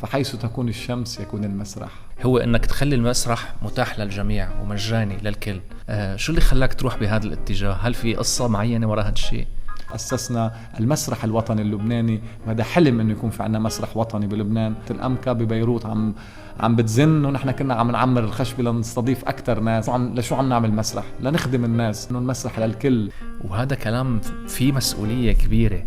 فحيث تكون الشمس يكون المسرح. هو انك تخلي المسرح متاح للجميع ومجاني للكل. شو اللي خلاك تروح بهذا الاتجاه؟ هل في قصة معينة وراء هذا الشيء؟ أسسنا المسرح الوطني اللبناني، وهذا حلم إنه يكون في عنا مسرح وطني بلبنان. الأمكا ببيروت عم بتزن، ونحن كنا عم نعمر الخشبة لنستضيف أكتر ناس. لشو عم نعمل مسرح؟ لنخدم الناس، إنه المسرح للكل. وهذا كلام فيه مسؤولية كبيرة.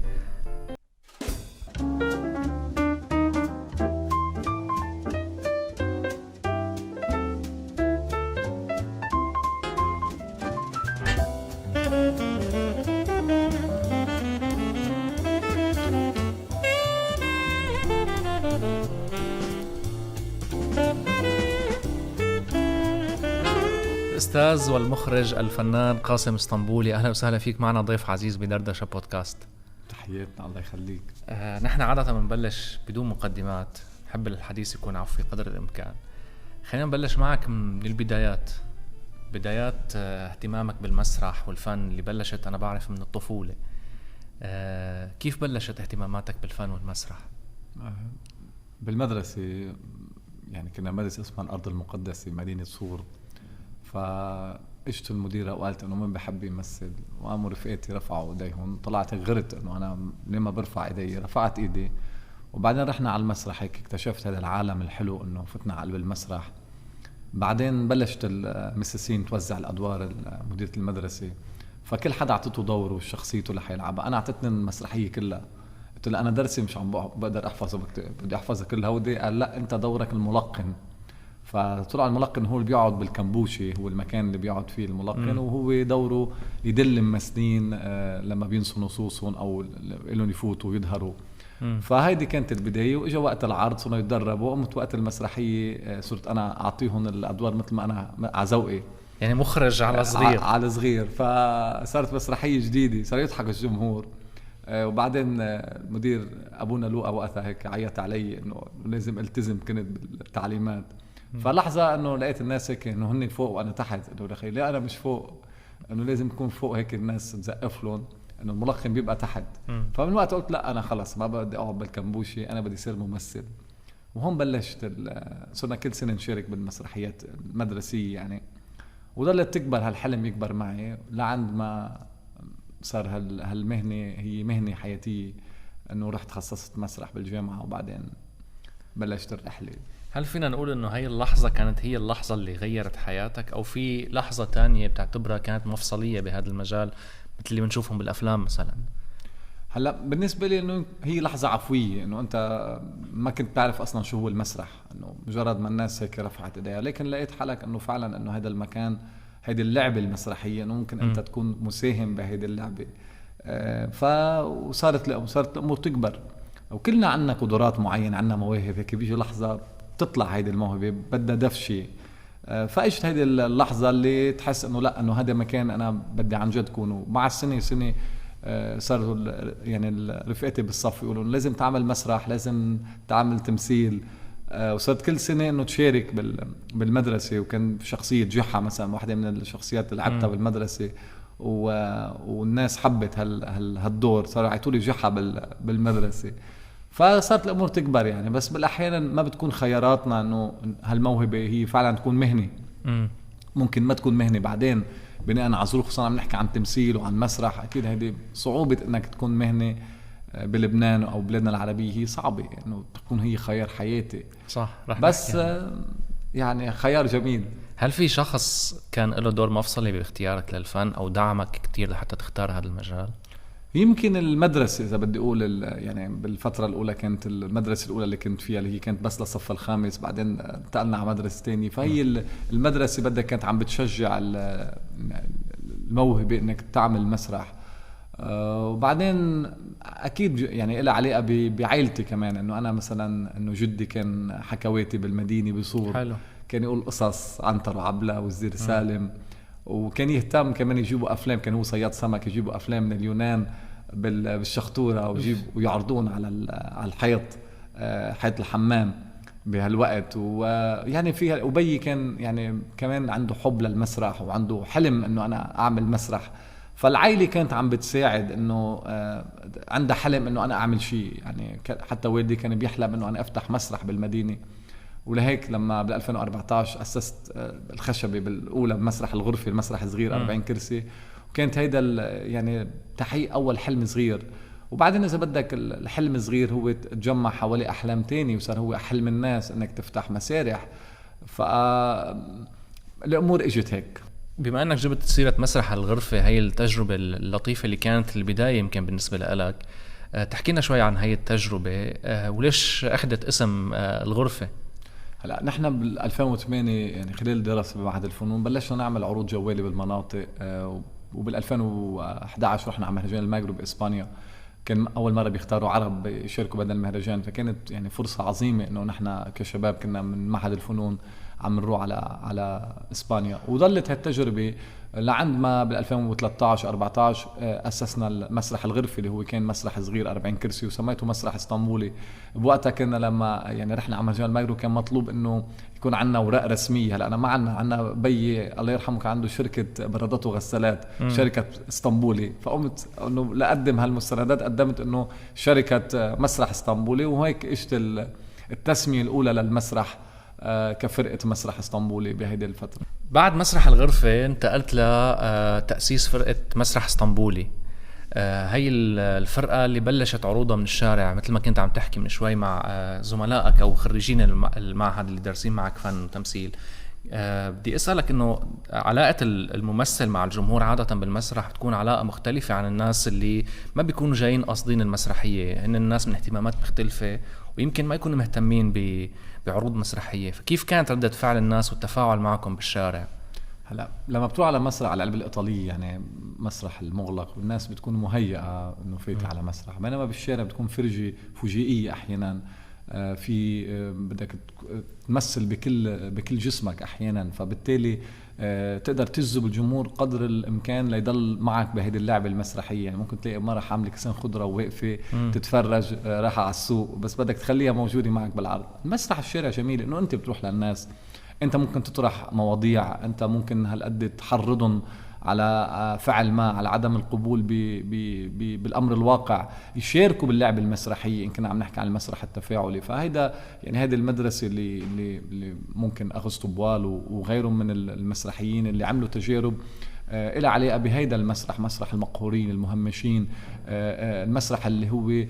الأستاذ والمخرج الفنان قاسم اسطنبولي، أهلا وسهلا فيك معنا ضيف عزيز بدردشة بودكاست. تحياتنا، الله يخليك. نحن عادة بنبلش بدون مقدمات، حب الحديث يكون عفوي قدر الإمكان. خلينا نبلش معك من البدايات، بدايات اهتمامك بالمسرح والفن اللي بلشت أنا بعرف من الطفولة. كيف بلشت اهتماماتك بالفن والمسرح؟ بالمدرسة، يعني كنا مدرسة اسمها الأرض المقدسة مدينة صور، فاجت المديرة وقالت انه من بحب يمثل، وقاموا رفقاتي رفعوا ايديهم. طلعت غرت انه انا لما برفع ايدي، رفعت ايدي، وبعدين رحنا على المسرح. هيك اكتشفت هذا العالم الحلو، انه فتنا على قلب المسرح. بعدين بلشت المسسين توزع الادوار، مديرة المدرسة، فكل حدا اعطته دوره وشخصيته اللي حيلعبها. انا اعطتني المسرحية كلها. قلت له انا درسي مش عم بقدر احفظه، بدي احفظها كلها. ودي قال لا، انت دورك الملقن. فطلع الملقن هو اللي بيقعد بالكمبوشي، هو المكان اللي بيقعد فيه الملقن، وهو دوره يدل الممثلين لما بينسوا نصوصهم او لهم يفوتوا ويظهروا. فهيدي كانت البداية. واجا وقت العرض صرنا يتدربوا، وقمت وقت المسرحية صرت انا اعطيهم الادوار مثل ما انا على ذوقي، يعني مخرج على صغير. على صغير. فصارت مسرحية جديدة، صار يضحك الجمهور. وبعدين المدير ابونا لوقا وقتها هيك عيط علي انه لازم التزم كنت بالتعليمات. فلحظة انه لقيت الناس هيك انه هن فوق وانا تحت، انه دخيل لا انا مش فوق، انه لازم يكون فوق هيك الناس تزقف لهم، انه الملقن بيبقى تحت. فمن وقت قلت لا، انا خلص ما بدي اقعد بالكمبوشي، انا بدي صير ممثل. وهون بلشت صرنا كل سنة نشارك بالمسرحيات المدرسية يعني، وضلت تكبر هالحلم يكبر معي لعند ما صار هالمهنة هي مهنة حياتية، انه رحت خصصت مسرح بالجامعة، وبعدين بلشت الرحلة. هل فينا نقول انه هاي اللحظة كانت هي اللحظة اللي غيرت حياتك، او في لحظة تانية بتعتبرها كانت مفصلية بهذا المجال مثل اللي بنشوفهم بالافلام مثلا؟ هلا بالنسبة لي انه هي لحظة عفوية، انه انت ما كنت تعرف اصلا شو هو المسرح، انه مجرد ما الناس هيك رفعت ايديها، لكن لقيت حالك انه فعلا انه هذا المكان، هيدي اللعبة المسرحية، انه ممكن انت تكون مساهم بهيدي اللعبة. وصارت الامور تكبر، وكلنا عنا قدرات معينة، عنا مواهب. هيك بيجي لحظة تطلع هيدي الموهبة بدها دفشة. فاجت هيدي اللحظة اللي تحس انه لا، انه هذا مكان انا بدي عن جد كونه. مع السنة صاروا يعني رفقاتي بالصف يقولوا لازم تعمل مسرح، لازم تعمل تمثيل. وصرت كل سنة انه تشارك بالمدرسة. وكان شخصية جحا مثلا واحدة من الشخصيات اللي لعبتها بالمدرسة، والناس حبت هالدور، صاروا يعطولي جحا بالمدرسة. فصارت الامور تكبر يعني. بس بالاحيان ما بتكون خياراتنا انه هالموهبه هي فعلا تكون مهنه، ممكن ما تكون مهنه بعدين بناء على ظروف. خصوصا عم نحكي عن تمثيل وعن مسرح، اكيد هيدي صعوبه انك تكون مهنه بلبنان او بلادنا العربيه هي صعبه، انه تكون هي خيار حياتي. صح، بس يعني خيار جميل. هل في شخص كان له دور مفصلي باختيارك للفن او دعمك كتير لحتى تختار هذا المجال؟ يمكن المدرسة، إذا بدي أقول يعني بالفترة الأولى كانت المدرسة الأولى اللي كنت فيها، اللي هي كانت بس للصف الخامس، بعدين انتقلنا على مدرسة تانية. فهي المدرسة بدها كانت عم بتشجع الموهبة إنك تعمل مسرح. وبعدين أكيد يعني إلها علاقة بعائلتي كمان، إنه أنا مثلا إنه جدي كان حكواتي بالمدينة بصور حلو. كان يقول قصص عنتر وعبلة والزير سالم، وكان يهتم كمان يجيبوا أفلام، كان هو صياد سمك، يجيبوا أفلام من اليونان بالشخطورة ويعرضون على الحيط، حيط الحمام بهالوقت. ويعني فيها وبي كان يعني كمان عنده حب للمسرح، وعنده حلم إنه أنا أعمل مسرح. فالعائلة كانت عم بتساعد انه عندها حلم انه انا اعمل شيء يعني. حتى والدي كان بيحلم انه انا افتح مسرح بالمدينة، ولهيك لما بال 2014 اسست الخشبة بالاولى بمسرح الغرفة، المسرح صغير 40 كرسي، وكانت هيدا يعني تحقيق اول حلم صغير. وبعدين اذا بدك الحلم الصغير هو تجمع حوالي احلام تاني، وصار هو حلم الناس انك تفتح مسارح. فالامور اجت هيك. بما انك جبت سيرة مسرح الغرفة، هي التجربة اللطيفة اللي كانت البداية يمكن بالنسبة لك، تحكينا شوي عن هاي التجربة وليش اخذت اسم الغرفة؟ هلا نحن بال 2008 يعني خلال دراسة بمعهد الفنون بلشنا نعمل عروض جوالي بالمناطق، وبال 2011 رحنا على مهرجان الماجرو بإسبانيا. كان أول مرة بيختاروا عرب يشاركوا بدل المهرجان، فكانت يعني فرصة عظيمة إنه نحن كشباب كنا من معهد الفنون عم نروح على إسبانيا. وظلت هالتجربة لعند ما بال 2013 14 أسسنا المسرح الغرفي اللي هو كان مسرح صغير 40 كرسي وسميته مسرح اسطنبولي. بوقتها كنا لما يعني رحنا على مهرجان الماجرو كان مطلوب إنه يكون عندنا اوراق رسميه. هلا انا ما عندنا بيي الله يرحمه كان عنده شركه برادات وغسالات، شركه اسطنبولي، فقمت انه لاقدم هالمستندات، قدمت انه شركه مسرح اسطنبولي، وهيك اجت التسميه الاولى للمسرح كفرقه مسرح اسطنبولي بهيدي الفتره. بعد مسرح الغرفه انتقلت لتاسيس فرقه مسرح اسطنبولي. هي الفرقة اللي بلشت عروضها من الشارع مثل ما كنت عم تحكي من شوي مع زملائك أو خريجين المعهد اللي دارسين معك فن وتمثيل. بدي أسألك إنه علاقة الممثل مع الجمهور عادة بالمسرح بتكون علاقة مختلفة عن الناس اللي ما بيكونوا جايين قاصدين المسرحية، إن الناس من اهتمامات مختلفة ويمكن ما يكونوا مهتمين بعروض مسرحية. فكيف كانت ردة فعل الناس والتفاعل معكم بالشارع؟ هلا لما بتروح على مسرح على قلب الإيطالية يعني مسرح المغلق، والناس بتكون مهيئة إنه فايت على مسرح، بينما بالشارع بتكون فرجة فجائية أحيانا. في بدك تمثل بكل جسمك أحيانا، فبالتالي تقدر تجذب الجمهور قدر الإمكان ليضل معك بهيدي اللعبة المسرحية. يعني ممكن تلاقي مرة حاملة كيسان خضرة وواقفة تتفرج رايحة على السوق، بس بدك تخليها موجودة معك بالعرض. المسرح الشارع جميل إنه أنت بتروح للناس، انت ممكن تطرح مواضيع، انت ممكن هالقد تحرضهم على فعل ما، على عدم القبول بالامر الواقع، يشاركوا باللعبه المسرحيه ان كنا عم نحكي عن المسرح التفاعلي. فهيدا يعني هذه المدرسه اللي ممكن اغسطو بوال وغيرهم من المسرحيين اللي عملوا تجارب إلى علاقة بهيدا المسرح، مسرح المقهورين المهمشين، المسرح اللي هو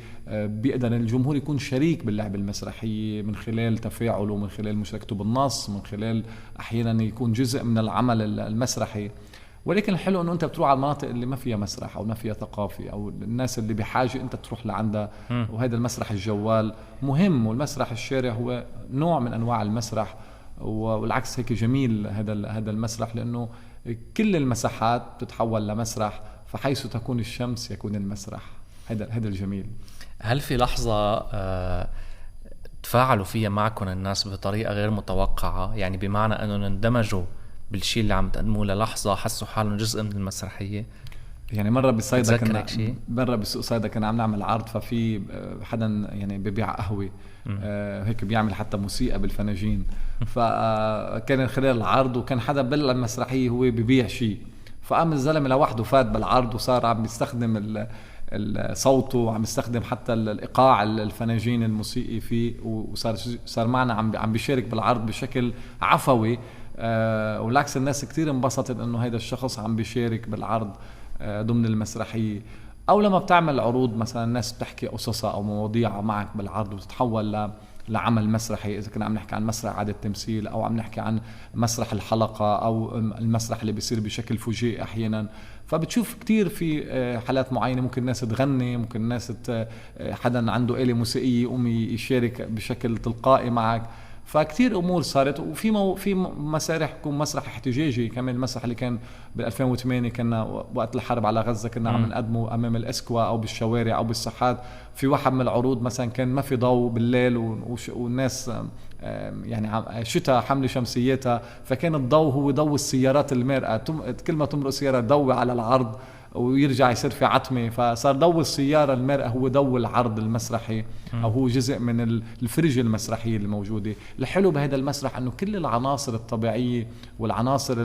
بيقدر الجمهور يكون شريك باللعبة المسرحية من خلال تفاعله، من خلال مشاركته بالنص، من خلال أحيانا يكون جزء من العمل المسرحي. ولكن الحلو انه انت بتروح على المناطق اللي ما فيها مسرح او ما فيها ثقافي، او الناس اللي بحاجه انت تروح لعندها، وهذا المسرح الجوال مهم. والمسرح الشارع هو نوع من انواع المسرح، والعكس هيك جميل هذا المسرح، لانه كل المساحات تتحول لمسرح، فحيث تكون الشمس يكون المسرح. هذا الجميل. هل في لحظة تفاعلوا فيها معكم الناس بطريقة غير متوقعة؟ يعني بمعنى أنه اندمجوا بالشيء اللي عم تقدموه للحظة، حسوا حالهم جزء من المسرحية؟ يعني مرة بالصيدا مرة بسوق صيدا كنا عم نعمل عرض، ففي حدا يعني ببيع قهوة هيك بيعمل حتى موسيقى بالفناجين، فكان خلال العرض وكان حدا بالمسرحية هو ببيع شيء، فقام الزلمة لوحده فات بالعرض وصار عم يستخدم صوته وعم يستخدم حتى الإيقاع الفناجين الموسيقي فيه، وصار معنا عم بيشارك بالعرض بشكل عفوي. والعكس الناس كتير انبسطت انه هيدا الشخص عم بيشارك بالعرض ضمن المسرحية. او لما بتعمل عروض مثلا الناس بتحكي قصصها او مواضيع معك بالعرض وتتحول لعمل مسرحي، اذا كنا عم نحكي عن مسرح إعادة تمثيل او عم نحكي عن مسرح الحلقة او المسرح اللي بيصير بشكل فجائي احيانا. فبتشوف كتير في حالات معينة ممكن الناس تغني، ممكن الناس حدا عنده آلة موسيقية يقوم يشارك بشكل تلقائي معك. فكتير امور صارت. وفي مسارح يكون مسرح احتجاجي كمان. المسرح اللي كان بال 2008 كنا وقت الحرب على غزة كنا عم نقدمه امام الاسكوا او بالشوارع او بالساحات. في واحد من العروض مثلا كان ما في ضوء بالليل والناس يعني شتاء حمل شمسياتها، فكان الضوء هو ضوء السيارات المارقة، كل ما تمرق سيارة ضوء على العرض ويرجع يصير في عتمة، فصار ضوء السيارة المرئة هو ضوء العرض المسرحي أو هو جزء من الفرجة المسرحية الموجودة. الحلو بهذا المسرح أنه كل العناصر الطبيعية والعناصر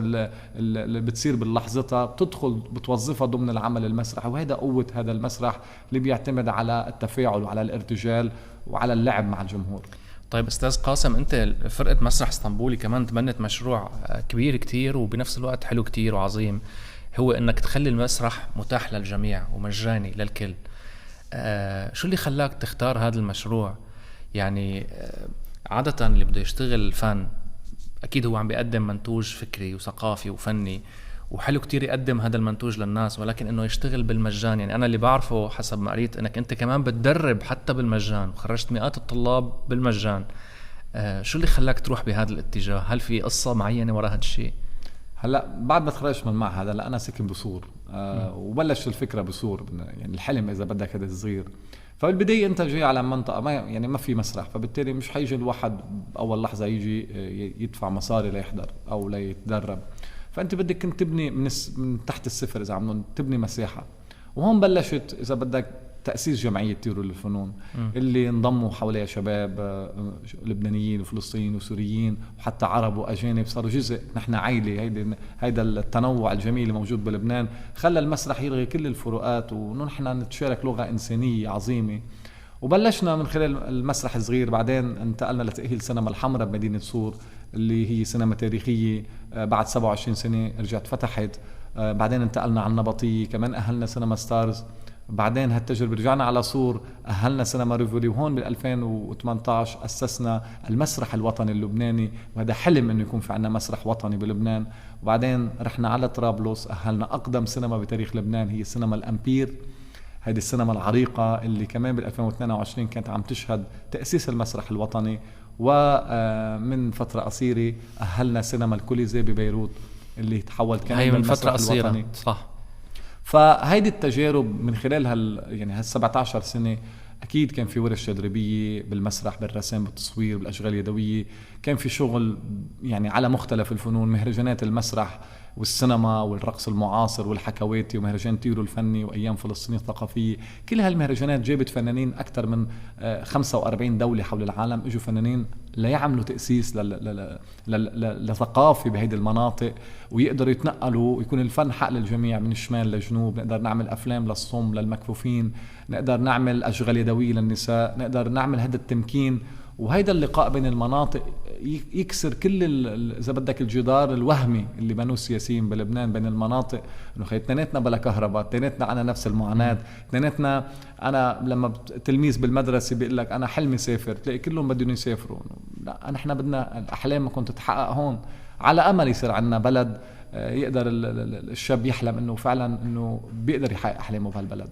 اللي بتصير باللحظتها بتدخل بتوظفها ضمن العمل المسرحي، وهذا قوة هذا المسرح اللي بيعتمد على التفاعل وعلى الارتجال وعلى اللعب مع الجمهور. طيب أستاذ قاسم، أنت فرقة مسرح اسطنبولي كمان تبنت مشروع كبير كتير وبنفس الوقت حلو كتير وعظيم، هو انك تخلي المسرح متاح للجميع ومجاني للكل. شو اللي خلاك تختار هذا المشروع؟ يعني عادة اللي بده يشتغل فن اكيد هو عم بيقدم منتوج فكري وثقافي وفني، وحلو كتير يقدم هذا المنتوج للناس، ولكن انه يشتغل بالمجان. يعني انا اللي بعرفه حسب ما قريت انك انت كمان بتدرب حتى بالمجان وخرجت مئات الطلاب بالمجان. شو اللي خلاك تروح بهذا الاتجاه؟ هل في قصة معينة وراء هذا الشيء؟ هلا بعد ما تخرجت من المعهد، هلا انا ساكن بصور وبلشت الفكره بصور، يعني الحلم اذا بدك هذا صغير. فبالبدايه انت جاي على منطقه ما في مسرح، فبالتالي مش حيجي الواحد باول لحظه يجي يدفع مصاري ليحضر او ليتدرب، فانت بدك كنت تبني من تحت الصفر، اذا عم تبني مساحه. وهون بلشت اذا بدك تأسيس جمعية تيرو للفنون اللي انضموا حواليها شباب لبنانيين وفلسطينيين وسوريين وحتى عرب وأجانب، صاروا جزء، نحن عائلة. هيدا التنوع الجميل اللي موجود بلبنان خلى المسرح يلغي كل الفروقات، ونحن نتشارك لغة إنسانية عظيمة. وبلشنا من خلال المسرح الصغير، بعدين انتقلنا لتأهيل سينما الحمراء بمدينة صور اللي هي سينما تاريخية. بعد 27 سنة رجعت فتحت. بعدين انتقلنا على النبطية، كمان أهلنا سينما ستارز. بعدين هالتجربة رجعنا على صور، أهلنا سينما ريفولي، وهون بال 2018 أسسنا المسرح الوطني اللبناني، وهذا حلم إنه يكون في عنا مسرح وطني بلبنان. وبعدين رحنا على طرابلس، أهلنا أقدم سينما بتاريخ لبنان هي سينما الأمبير، هذه السينما العريقة اللي كمان بال 2022 كانت عم تشهد تأسيس المسرح الوطني. ومن فترة قصيرة أهلنا سينما الكوليزي ببيروت اللي تحول كمان من فترة قصيرة، صح. فهيدي التجارب من خلال يعني 17 سنة أكيد كان في ورش تدريبية بالمسرح، بالرسم، بالتصوير، بالأشغال اليدوية. كان في شغل يعني على مختلف الفنون، مهرجانات المسرح والسينما والرقص المعاصر والحكواتي ومهرجان تيرو الفني وأيام فلسطين الثقافية. كل هالمهرجانات جابت فنانين أكثر من 45 دولة حول العالم، اجوا فنانين ليعملوا تأسيس لثقافة بهيدي المناطق، ويقدروا يتنقلوا ويكون الفن حق للجميع من الشمال للجنوب. نقدر نعمل أفلام للصم للمكفوفين، نقدر نعمل أشغال يدوية للنساء، نقدر نعمل هذا التمكين. وهيدا اللقاء بين المناطق يكسر كل إذا بدك الجدار الوهمي اللي بنوه السياسيين بلبنان بين المناطق، إنه اثنيناتنا بلا كهرباء، اثنيناتنا عنا نفس المعاناة، اثنيناتنا. أنا لما تلميذ بالمدرسة بيقول لك أنا حلمي سافر، تلاقي كلهم بدهم يسافروا. لا، نحن بدنا الأحلام كنت تتحقق هون، على أمل يصير عنا بلد يقدر الشاب يحلم إنه فعلا إنه بيقدر يحقق أحلامه بهالبلد.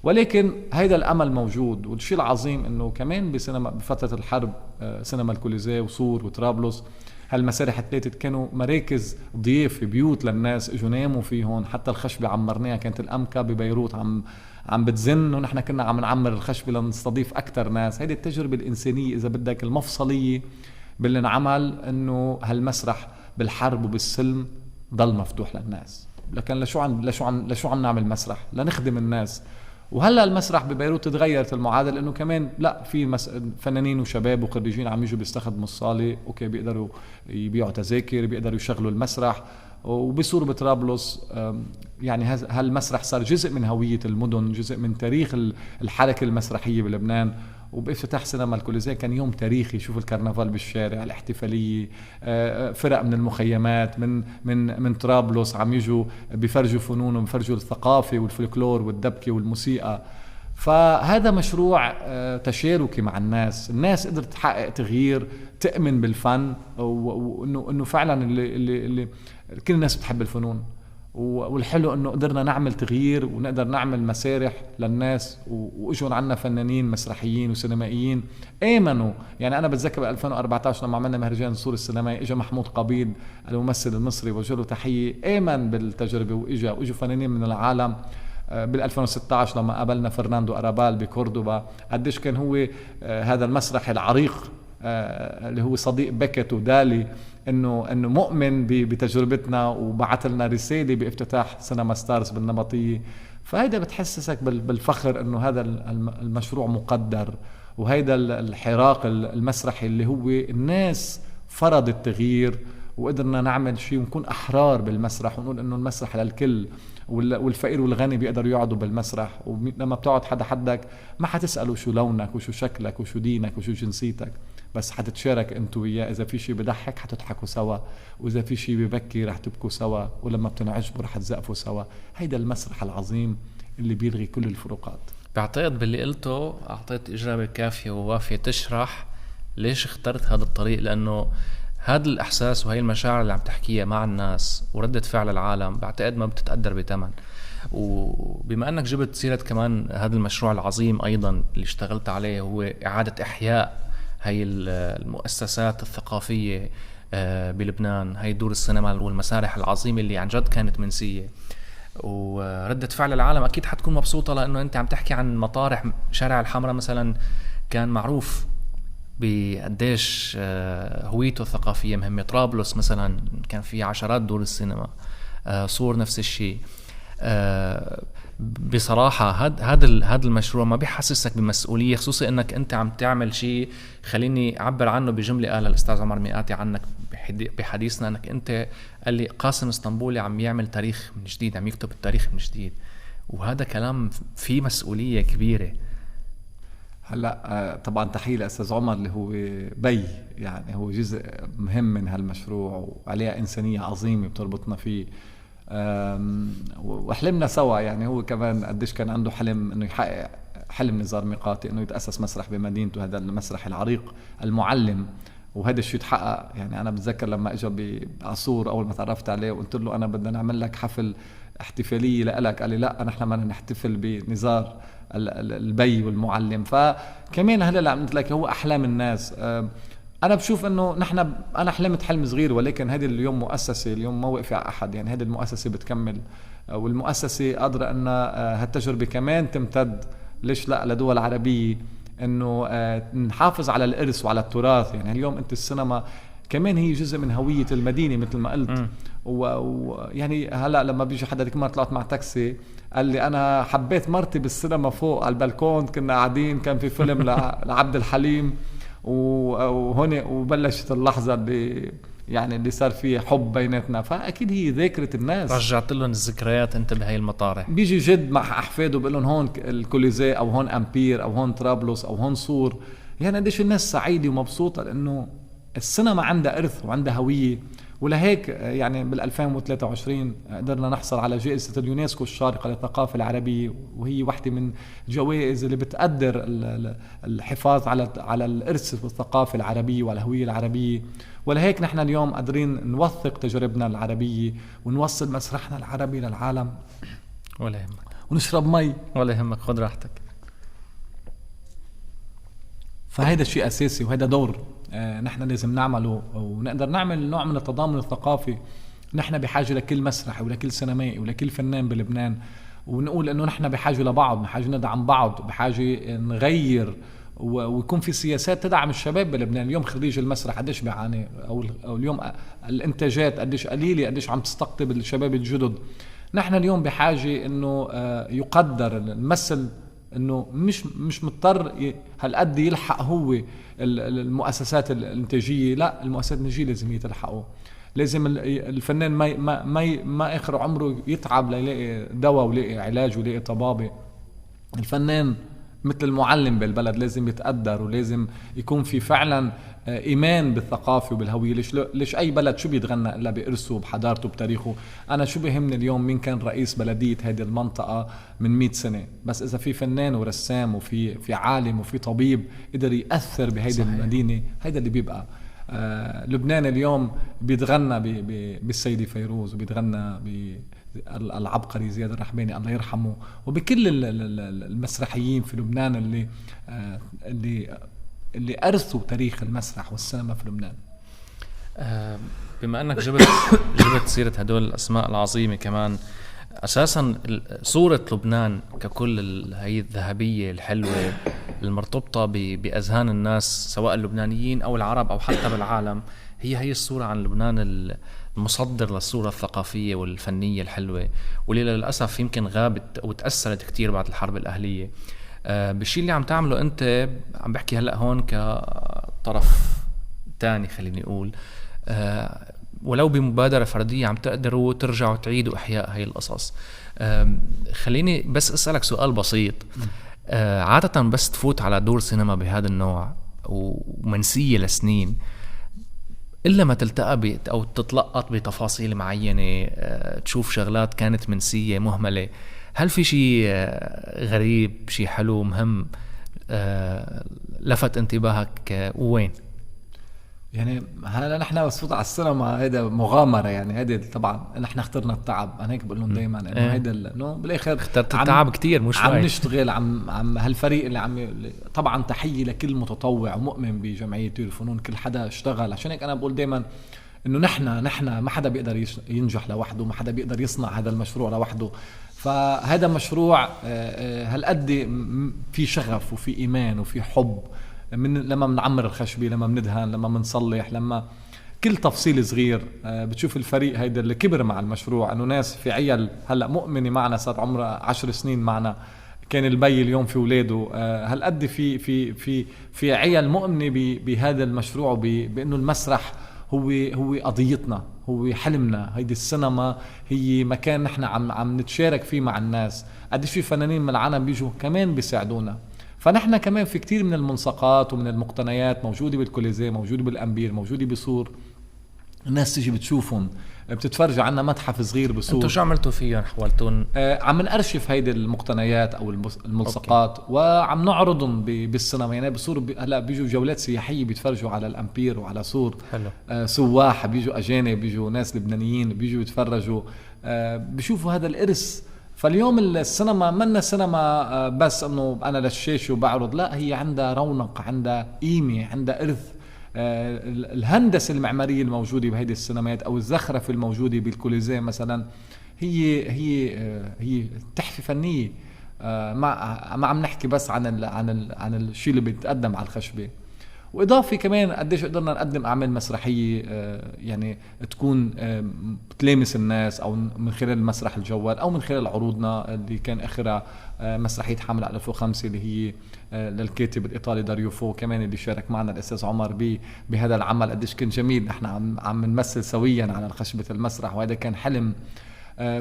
ولكن هيدا الأمل موجود. والشيء العظيم إنه كمان بفترة الحرب سينما الكوليزي وصور وطرابلس، هالمسارح الثلاثة كانوا مراكز ضيافة، بيوت للناس اجوا ناموا فيهم. حتى الخشبة عمرناها، كانت الأمكا ببيروت عم بتزن، ونحن كنا عم نعمر الخشبة لنستضيف أكتر ناس. هيدي التجربة الإنسانية إذا بدك المفصلية باللي انعمل، إنه هالمسرح بالحرب وبالسلم ضل مفتوح للناس. لكن لشو عم نعمل مسرح؟ لنخدم الناس. وهلا المسرح ببيروت تغيرت المعادله، انه كمان لا، في فنانين وشباب وخريجين عم يجوا بيستخدموا الصاله، اوكي، بيقدروا يبيعوا تذاكر، بيقدروا يشغلوا المسرح. وبصور بطرابلس يعني هالمسرح صار جزء من هويه المدن، جزء من تاريخ الحركه المسرحيه بلبنان. وبافتتاح سينما الكوليزي كان يوم تاريخي، شوف الكرنفال بالشارع، الاحتفاليه، فرق من المخيمات من طرابلس عم يجوا بيفرجوا فنونهم، بيفرجوا الثقافه والفولكلور والدبكه والموسيقى. فهذا مشروع تشاركي مع الناس قدرت تحقق تغيير، تؤمن بالفن، وانه فعلا اللي كل الناس بتحب الفنون. والحلو انه قدرنا نعمل تغيير ونقدر نعمل مسارح للناس، واجوا عنا فنانين مسرحيين وسينمائيين امنوا. يعني انا بتذكر ب 2014 لما عملنا مهرجان الصور السينمائي، اجى محمود قبيل الممثل المصري وجه له تحيه، امن بالتجربه واجوا فنانين من العالم. بال 2016 لما قابلنا فرناندو أرابال بكوردوبا، قديش كان هو هذا المسرح العريق اللي هو صديق بكت ودالي انه مؤمن بتجربتنا وبعث لنا رساله بافتتاح سينما ستارز بالنمطيه. فهيدا بتحسسك بالفخر انه هذا المشروع مقدر، وهيدا الحراك المسرحي اللي هو الناس فرضت تغيير وقدرنا نعمل شيء ونكون احرار بالمسرح ونقول انه المسرح للكل، والفقير والغني بيقدروا يقعدوا بالمسرح. ولما بتقعد حدا حدك ما حتسأله شو لونك وشو شكلك وشو دينك وشو جنسيتك، بس حتتشارك انت وياه. اذا في شيء بضحك حتضحكوا سوا، واذا في شيء ببكي رح تبكوا سوا، ولما بتنعجبوا رح تزقفوا سوا. هيدا المسرح العظيم اللي بيلغي كل الفروقات. بعتقد باللي قلته أعطيت إجابة كافية ووافية تشرح ليش اخترت هذا الطريق، لأنه هذا الإحساس وهي المشاعر اللي عم تحكيها مع الناس وردة فعل العالم بعتقد ما بتتقدر بثمن. وبما أنك جبت سيرة كمان هذا المشروع العظيم أيضا اللي اشتغلت عليه، هو إعادة إحياء هاي المؤسسات الثقافية بلبنان، هاي دور السينما والمسارح العظيمة اللي عن جد كانت منسية. وردة فعل العالم أكيد حتكون مبسوطة، لأنه أنت عم تحكي عن مطارح شارع الحمراء مثلا كان معروف بقديش هويته الثقافية مهمة. طرابلس مثلا كان في عشرات دور السينما، صور نفس الشيء. بصراحة هذا المشروع ما بيحسسك بمسؤولية، خصوصي انك انت عم تعمل شيء. خليني اعبر عنه بجملة قالها الاستاذ عمر ميقاتي عنك بحديثنا، انك انت قال لي قاسم اسطنبولي عم يعمل تاريخ من جديد، عم يكتب التاريخ من جديد، وهذا كلام فيه مسؤولية كبيرة. هلا طبعا تحية لأستاذ عمر اللي هو بي، يعني هو جزء مهم من هالمشروع وعليها إنسانية عظيمة بتربطنا فيه. وحلمنا سوا، يعني هو كمان قديش كان عنده حلم انه يحقق حلم نزار ميقاتي انه يتأسس مسرح بمدينته، هذا المسرح العريق المعلم، وهذا الشيء تحقق. يعني انا بتذكر لما اجى بعصور اول ما تعرفت عليه وقلت له انا بدنا نعمل لك حفل احتفالية لك، قال لي لا نحن بدنا نحتفل بنزار البي والمعلم. فكمان هلا اللي عم قلت لك هو احلام الناس. انا بشوف انه انا حلمت حلم صغير، ولكن هذه اليوم مؤسسه، اليوم ما وقف على احد، يعني هذه المؤسسه بتكمل، والمؤسسه قادره ان هالتجربه كمان تمتد ليش لا لدول عربيه، انه نحافظ على الارث وعلى التراث. يعني اليوم انت السينما كمان هي جزء من هويه المدينه مثل ما قلت. ويعني هلا لما بيجي حدا، ديك مرة طلعت مع تاكسي قال لي انا حبيت مرتي بالسينما فوق على البلكون، كنا قاعدين كان في فيلم لعبد الحليم، وهون وبلشت اللحظة اللي صار فيها حب بيناتنا. فأكيد هي ذاكرة الناس، رجعت لهم الذكريات انت بهاي المطارح. بيجي جد مع أحفاده بقول لهم هون الكوليزيه أو هون أمبير أو هون طرابلس أو هون صور. يعني قديش الناس سعيدة ومبسوطة لأنه السينما عندها إرث وعندها هوية. ولهيك يعني بال2023 قدرنا نحصل على جائزة اليونسكو الشارقة للثقافة العربية، وهي واحدة من جوائز اللي بتقدر الحفاظ على الإرث والثقافة العربية وعلى الهوية العربية. ولهيك نحن اليوم قادرين نوثق تجاربنا العربية ونوصل مسرحنا العربي للعالم. ولا يهمك، ونشرب مي ولا يهمك، خذ راحتك. فهيدا شيء أساسي وهيدا دور نحن لازم نعمله، ونقدر نعمل نوع من التضامن الثقافي. نحن بحاجة لكل مسرح ولكل سينمائي ولكل فنان بلبنان، ونقول انه نحن بحاجة لبعض، بحاجة ندعم بعض، بحاجة نغير، ويكون في سياسات تدعم الشباب بلبنان. اليوم خريج المسرح قديش بيعاني، او اليوم الانتاجات قديش قليلة، قديش عم تستقطب الشباب الجدد. نحن اليوم بحاجة انه يقدر الممثل، انه مش مضطر هالقد يلحق هو المؤسسات الانتاجيه، لا المؤسسات الانتاجيه لازم يتلحقوا. لازم الفنان ما اخر عمره يتعب ليلاقي دواء ويلاقي علاج ويلاقي طبابه. الفنان مثل المعلم بالبلد لازم يتقدر، ولازم يكون في فعلا ايمان بالثقافه وبالهويه. ليش اي بلد شو بيتغنى الا بارثه وبحضارته وبتاريخه؟ انا شو بيهمني اليوم مين كان رئيس بلديه هذه المنطقه من 100 سنه، بس اذا في فنان ورسام وفي عالم وفي طبيب قدر ياثر بهيدي المدينه، هيدا اللي بيبقى. لبنان اليوم بيتغنى بالسيدة فيروز، وبيتغنى بالعبقري زياد الرحباني الله يرحمه، وبكل المسرحيين في لبنان اللي أرثوا تاريخ المسرح والسينما في لبنان. بما أنك جبت سيرة هدول الأسماء العظيمة، كمان أساسا صورة لبنان ككل هي الذهبية الحلوة المرتبطة بأذهان الناس سواء اللبنانيين أو العرب أو حتى بالعالم، هي الصورة عن لبنان المصدر للصورة الثقافية والفنية الحلوة، واللي للأسف يمكن غابت وتأثرت كتير بعد الحرب الأهلية. بالشيء اللي عم تعمله أنت، عم بحكي هلأ هون كطرف تاني خليني أقول، ولو بمبادرة فردية عم تقدروا ترجعوا تعيدوا إحياء هاي القصص. خليني بس أسألك سؤال بسيط. عادة بس تفوت على دور سينما بهذا النوع ومنسية لسنين، إلا ما تلتقى أو تتلقط بتفاصيل معينة، تشوف شغلات كانت منسية مهملة، هل في شيء غريب، شيء حلو مهم لفت انتباهك وين؟ يعني هلا نحن بصوت على السينما هيدا مغامرة، يعني هيدا طبعا نحن اخترنا التعب. انا هيك بقول لهم دائما انه هيدا انه بالاخر اخترت التعب كتير، مش عم نشتغل، عم هالفريق اللي طبعا تحية لكل متطوع ومؤمن بجمعية الفنون، كل حدا اشتغل. عشان هيك انا بقول دائما انه نحن ما حدا بيقدر ينجح لوحده، ما حدا بيقدر يصنع هذا المشروع لوحده. فهذا مشروع هالقد في شغف وفي ايمان وفي حب لما بنعمر الخشبة، لما بندهن، لما بنصلح، لما كل تفصيل صغير. بتشوف الفريق هيدا اللي كبر مع المشروع، انه ناس في عيال هلأ مؤمنة معنا، صار عمرها 10 سنين معنا، كان البي اليوم في ولاده. هالقد في عيال مؤمنة بهذا المشروع، بانه المسرح هو قضيتنا، هو حلمنا. هيدي السينما هي مكان نحن عم نتشارك فيه مع الناس. قديش في فنانين من العالم بيجوا كمان بيساعدونا. فنحن كمان في كتير من الملصقات ومن المقتنيات موجودة بالكوليزيه، موجودة بالأمبير، موجودة بصور، الناس تيجي بتشوفهم، بتتفرج عنا متحف صغير بصور. انتوا شو عملتوا فيهم؟ حولتون؟ عم نأرشف هيدي المقتنيات او الملصقات وعم نعرضهم بالسينما. يعني بصور هلا بيجوا جولات سياحية بيتفرجوا على الأمبير وعلى صور. حلو. سواح بيجوا أجانب، بيجوا ناس لبنانيين بيجوا يتفرجوا، بيشوفوا هذا الإرث. فاليوم السينما منا سينما بس انه انا للشاشة وبعرض، لا، هي عندها رونق، عندها قيمة، عندها إرث. الهندسة المعمارية الموجودة بهيدي السينمات او الزخرفة الموجودة بالكوليزيه مثلا هي تحفة فنية. ما عم نحكي بس عن الشيء اللي بيتقدم على الخشبة. وإضافي كمان قديش قدرنا نقدم أعمال مسرحية يعني تكون بتلامس الناس، أو من خلال المسرح الجوال، أو من خلال عروضنا اللي كان آخرها مسرحية حملة 2005 اللي هي للكاتب الإيطالي داريو فو، كمان اللي شارك معنا الأستاذ عمر بهذا العمل. قديش كان جميل، نحن عم نمثل سويا على خشبة المسرح، وهذا كان حلم.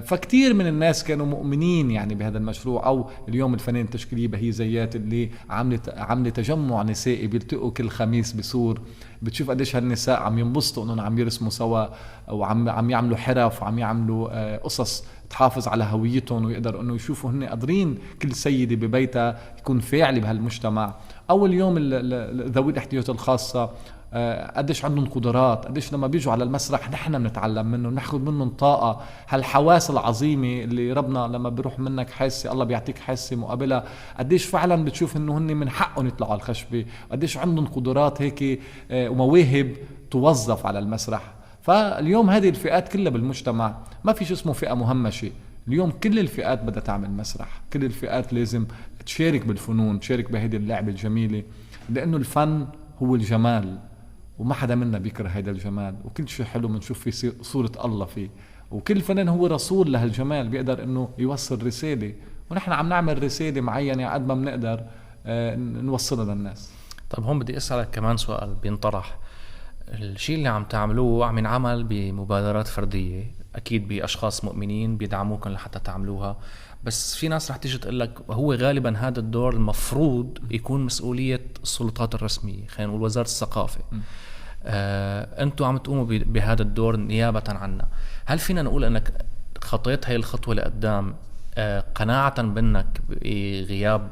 فكتير من الناس كانوا مؤمنين يعني بهذا المشروع. او اليوم الفنان التشكيلي بهي زيات اللي عامله تجمع نسائي بيلتقوا كل خميس بصور. بتشوف قديش هالنساء عم ينبسطوا انهم عم يرسموا سوا، وعم يعملوا حرف، وعم يعملوا قصص تحافظ على هويتهم، ويقدر انه يشوفوا هن قادرين كل سيدة ببيتها يكون فاعلة بهالمجتمع. او اليوم ذوي الاحتياجات الخاصة قديش عندهم قدرات، قديش لما بيجوا على المسرح نحن بنتعلم منهم، ناخذ منهم طاقة. هالحواس العظيمة اللي ربنا لما بيروح منك حاسة الله بيعطيك حاسة مقابلة، قديش فعلا بتشوف انه هن من حقهم يطلعوا على الخشبة، قديش عندهم قدرات هيك ومواهب توظف على المسرح. فاليوم هذه الفئات كلها بالمجتمع، ما في شيء اسمه فئة مهمشة. اليوم كل الفئات بدها تعمل مسرح، كل الفئات لازم تشارك بالفنون، تشارك بهذه اللعبة الجميلة، لأنه الفن هو الجمال، وما حدا منا بيكره هيدا الجمال. وكل شيء حلو بنشوف فيه صورة الله فيه، وكل فنان هو رسول لهالجمال، بيقدر انه يوصل رسالة، ونحن عم نعمل رسالة معينة قد ما بنقدر نوصلها للناس. طب هون بدي أسألك كمان سؤال بينطرح. الشيء اللي عم تعملوه عم ينعمل بمبادرات فردية، أكيد بأشخاص مؤمنين بيدعموكم لحتى تعملوا، بس في ناس رح تيجي تقول لك هو غالبا هذا الدور المفروض يكون مسؤولية السلطات الرسمية، خلينا نقول وزارة الثقافة. أنتوا عم تقوموا بهذا الدور نيابة عنا. هل فينا نقول أنك خطيت هاي الخطوة لقدام قناعة بأنك بغياب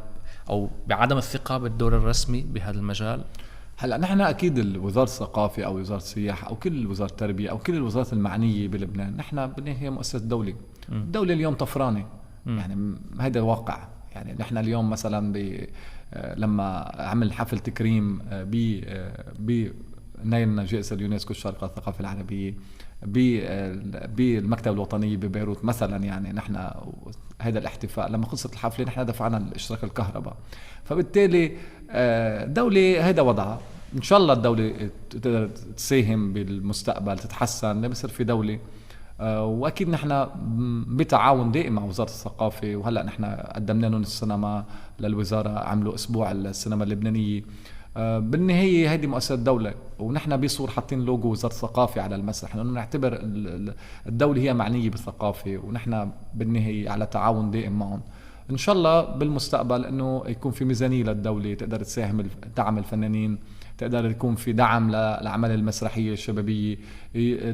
أو بعدم الثقة بالدور الرسمي بهذا المجال؟ هلا نحن اكيد وزاره الثقافه او وزاره السياحه او كل وزاره التربيه او كل الوزارات المعنيه بلبنان، نحن بالنهايه مؤسسه دوله. الدوله اليوم طفرانه، يعني هذا الواقع. يعني نحن اليوم مثلا لما عمل حفل تكريم نايلنا جائزة اليونسكو الشارقة الثقافة العربية بالمكتبة الوطنية ببيروت مثلا. يعني نحن هذا الاحتفاء لما خلصت الحفلة نحن دفعنا الاشتراك الكهرباء. فبالتالي دولة هذا وضعها. إن شاء الله الدولة تقدر تساهم بالمستقبل تتحسن بصير في دولة. وأكيد نحن بتعاون دائم مع وزارة الثقافة. وهلأ نحن قدمنا لهم السينما للوزارة، عملوا أسبوع السينما اللبنانية. بالنهاية هيدي مؤسسة دولة ونحن بصور حاطين لوجو وزارة الثقافة على المسرح لأنه نعتبر الدولة هي معنية بالثقافة ونحن بالنهاية على تعاون دائم معهم. إن شاء الله بالمستقبل إنه يكون في ميزانية للدولة تقدر تساهم دعم الفنانين، تقدر يكون في دعم للأعمال المسرحية الشبابية،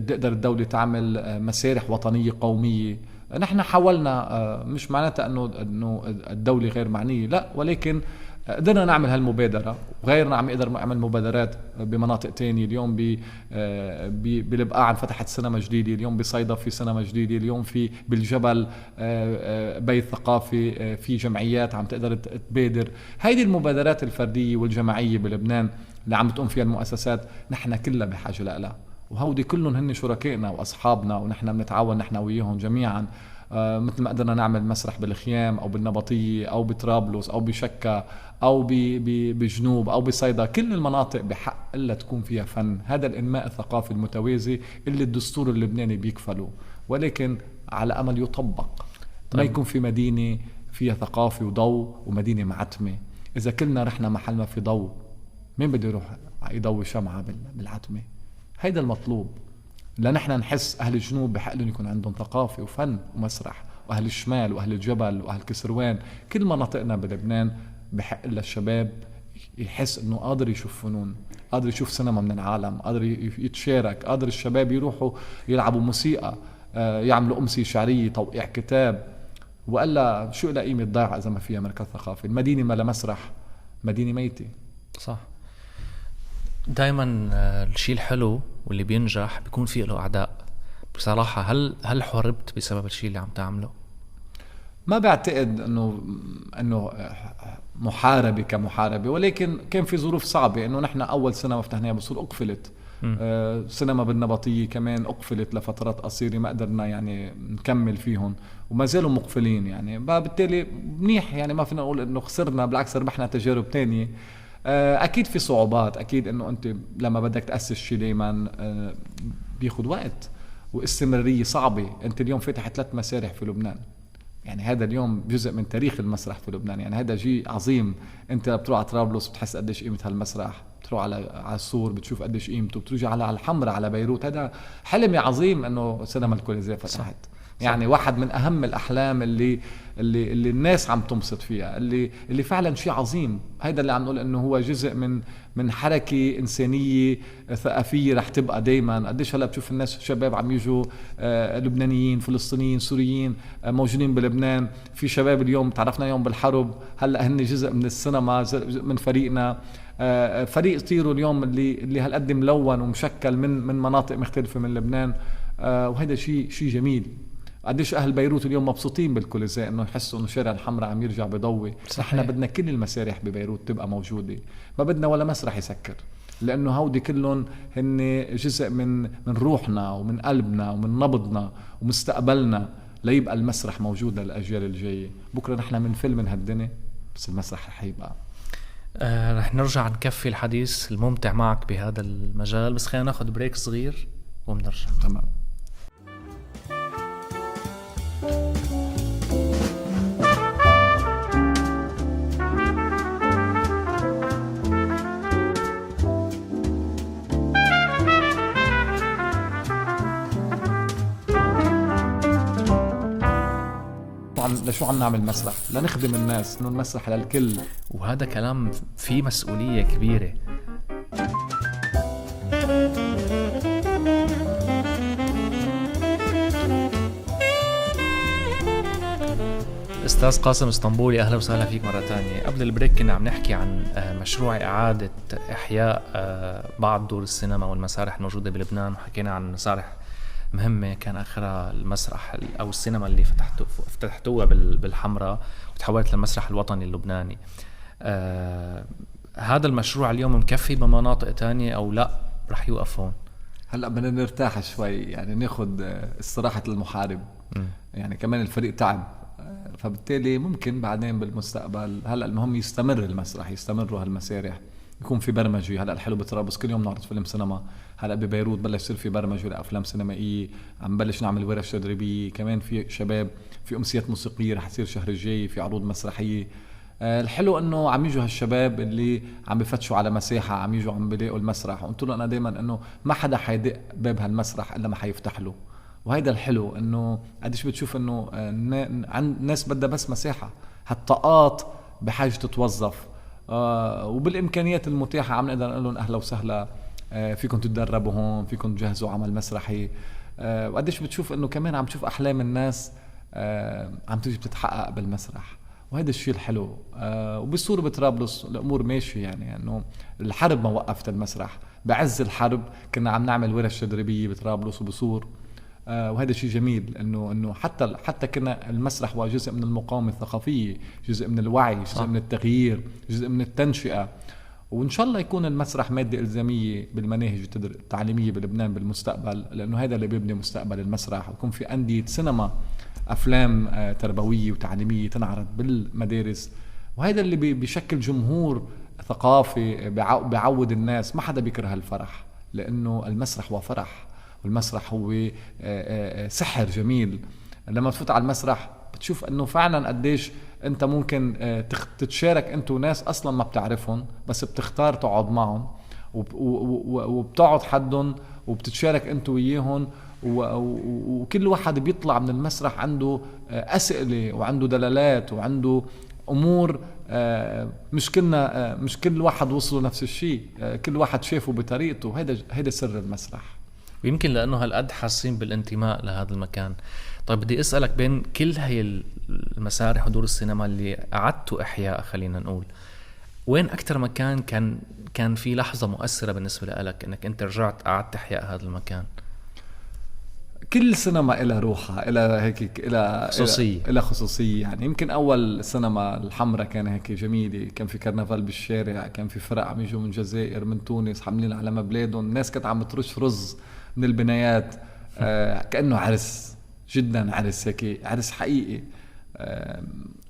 تقدر الدولة تعمل مسارح وطنية قومية. نحن حاولنا، مش معناتها إنه الدولة غير معنية، لا، ولكن قدرنا نعمل هالمبادرة وغيرنا عم يقدر نعمل مبادرات بمناطق تانية. اليوم بالبقاع انفتحت سينما جديدة، اليوم بصيدا في سينما جديدة، اليوم في بالجبل بيت ثقافي، في جمعيات عم تقدر تبادر. هيدي المبادرات الفردية والجماعية بلبنان اللي عم تقوم فيها المؤسسات نحن كلها بحاجة لها، وهودي كلهم هن شركائنا وأصحابنا ونحن بنتعاون نحن وياهم جميعا. مثل ما قدرنا نعمل مسرح بالخيام أو بالنبطية أو بطرابلس أو بشكا أو بجنوب أو بصيدا، كل المناطق بحق إلا تكون فيها فن. هذا الإنماء الثقافي المتوازي اللي الدستور اللبناني بيكفله، ولكن على أمل يطبق. ما يكون في مدينة فيها ثقافة وضوء ومدينة معتمة. إذا كلنا رحنا محل ما في ضوء، مين بده يروح يضوي شمعة بالعتمة؟ هيدا المطلوب. لنحن نحس أهل الجنوب بحق لهم يكون عندهم ثقافة وفن ومسرح، وأهل الشمال وأهل الجبل وأهل كسروان، كل مناطقنا بلبنان بحق للشباب يحس إنه قادر يشوف فنون، قادر يشوف سينما من العالم، قادر يتشارك، قادر الشباب يروحوا يلعبوا موسيقى، يعملوا أمسية شعرية، توقيع كتاب. وإلا شو إلى قيمة ضيعة إذا ما فيها مركز ثقافي؟ المدينة ما لا مسرح مدينة ميتة. صح. دايما الشيء الحلو واللي بينجح بيكون فيه له أعداء. بصراحة هل حاربت بسبب الشيء اللي عم تعمله؟ ما بعتقد انه محاربة كمحاربة، ولكن كان في ظروف صعبة. انه نحن اول سنة ما فتحناها بصور اقفلت، سينما بالنبطية كمان اقفلت لفترات قصيرة، ما قدرنا يعني نكمل فيهم وما زالوا مقفلين. يعني بالتالي منيح، يعني ما فينا نقول انه خسرنا، بالعكس ربحنا تجارب تانية. اكيد في صعوبات، اكيد انه انت لما بدك تأسس شيء دايما بياخد وقت واستمرارية صعبة. انت اليوم فاتح 3 مسارح في لبنان، يعني هذا اليوم جزء من تاريخ المسرح في لبنان، يعني هذا شيء عظيم. انت بتروح على طرابلس بتحس قديش قيمة هالمسرح، بتروح على السور بتشوف قديش قيمته، بتروح على الحمراء على بيروت. هذا حلم عظيم انه سينما الكوليزيه فتحت. يعني واحد من اهم الاحلام اللي الناس عم تنبسط فيها، اللي فعلا شيء عظيم. هذا اللي عم نقول انه هو جزء من حركه انسانيه ثقافيه رح تبقى دائما. قديش هلا بتشوف الناس شباب عم يجوا لبنانيين، فلسطينيين، سوريين موجودين بلبنان. في شباب اليوم تعرفنا يوم بالحرب، هلا هن جزء من السينما، من فريقنا. فريق طيرو اليوم اللي هالقد ملون ومشكل من مناطق مختلفه من لبنان. وهذا شيء جميل. قديش اهل بيروت اليوم مبسوطين بالكوليزيه، انه يحسوا انه شارع الحمراء عم يرجع بضوي. احنا بدنا كل المسارح ببيروت تبقى موجوده، ما بدنا ولا مسرح يسكر، لانه هودي كلهم هن جزء من روحنا ومن قلبنا ومن نبضنا ومستقبلنا، ليبقى المسرح موجود للاجيال الجايه. بكره نحن منفل من هالدنيا، بس المسرح رح يبقى. رح نرجع نكفي الحديث الممتع معك بهذا المجال، بس خلينا ناخد بريك صغير وبنرجع. تمام. لشو عم نعمل مسرح؟ لنخدم الناس، انه المسرح للكل. وهذا كلام فيه مسؤولية كبيرة. أستاذ قاسم اسطنبولي، أهلا وسهلا فيك مرة تانية. قبل البريك كنا عم نحكي عن مشروع إعادة إحياء بعض دور السينما والمسارح الموجودة بلبنان، وحكينا عن مسارح مهمة كان آخرها المسرح أو السينما اللي فتحتوها بالحمراء وتحولت للمسرح الوطني اللبناني. هذا المشروع اليوم مكفي بمناطق تانية أو لا؟ رح يوقف هون. هلا بدنا نرتاح شوي، يعني ناخد استراحة المحارب. يعني كمان الفريق تعب، فبالتالي ممكن بعدين بالمستقبل. هلا المهم يستمر المسرح، يستمروا هالمسارح، يكون في برمجة. هلا الحلو بطرابلس كل يوم نعرض فيلم سينما. هلا ببيروت بلش يصير في برمجة لأفلام سينمائية، عم بلش نعمل ورش تدريبية. كمان في شباب، في أمسيات موسيقية رح تصير الشهر الجاي، في عروض مسرحية. الحلو انه عم يجوا هالشباب اللي عم بفتشوا على مساحة، عم يجوا عم بيلاقوا المسرح. وقلت له انا دايما انه ما حدا حيدق باب هالمسرح الا ما حيفتح له. وهيدا الحلو، انه قديش بتشوف انه عند ناس بدها بس مساحة. هالطاقات بحاجة تتوظف، وبالامكانيات المتاحة عم نقدر نقول لهم اهلا وسهلا، فيكم تتدربوا هون، فيكم تجهزوا عمل مسرحي. وقديش بتشوف انه كمان عم تشوف احلام الناس عم تيجي بتتحقق بالمسرح. وهذا الشيء الحلو. وبالصورة بطرابلس الأمور ماشية، يعني أنه الحرب ما وقفت المسرح. بعز الحرب كنا عم نعمل ورش تدريبية بطرابلس وبصور. وهذا شيء جميل، أنه حتى كنا المسرح هو جزء من المقاومة الثقافية، جزء من الوعي، جزء من التغيير، جزء من التنشئة. وإن شاء الله يكون المسرح مادة إلزامية بالمناهج التعليمية بلبنان بالمستقبل، لأنه هذا اللي بيبني مستقبل المسرح. ويكون في أندية سينما، أفلام تربوية وتعليمية تنعرض بالمدارس. وهذا اللي بيشكل جمهور ثقافي بيعود الناس. ما حدا بيكره الفرح، لأنه المسرح هو فرح، والمسرح هو سحر جميل. لما تفوت على المسرح بتشوف أنه فعلا قديش أنت ممكن تتشارك أنت وناس أصلا ما بتعرفهم، بس بتختار تقعد معهم وبتقعد حدهم وبتتشارك أنت وياهم. وكل واحد بيطلع من المسرح عنده أسئلة وعنده دلالات وعنده أمور. مش كل واحد وصله نفس الشيء، كل واحد شافه بطريقته. هيدا سر المسرح. ويمكن لأنه هالقد حاسين بالانتماء لهذا المكان. طيب بدي أسألك، بين كل هاي المسارح ودور السينما اللي أعدتوا إحياء، خلينا نقول، وين أكتر مكان كان في لحظة مؤثرة بالنسبة لك إنك أنت رجعت أعدت إحياء هذا المكان؟ كل سينما إلى روحها، إلى هيك، إلى خصوصية. يعني يمكن أول سينما الحمرة كان هيك جميلة، كان في كرنفال بالشارع، كان في فرق عم يجوا من الجزائر، من تونس، حاملين على بلادهم. الناس كانت عم ترش رز من البنايات، كأنه عرس، جدا عرس، هيك عرس حقيقي.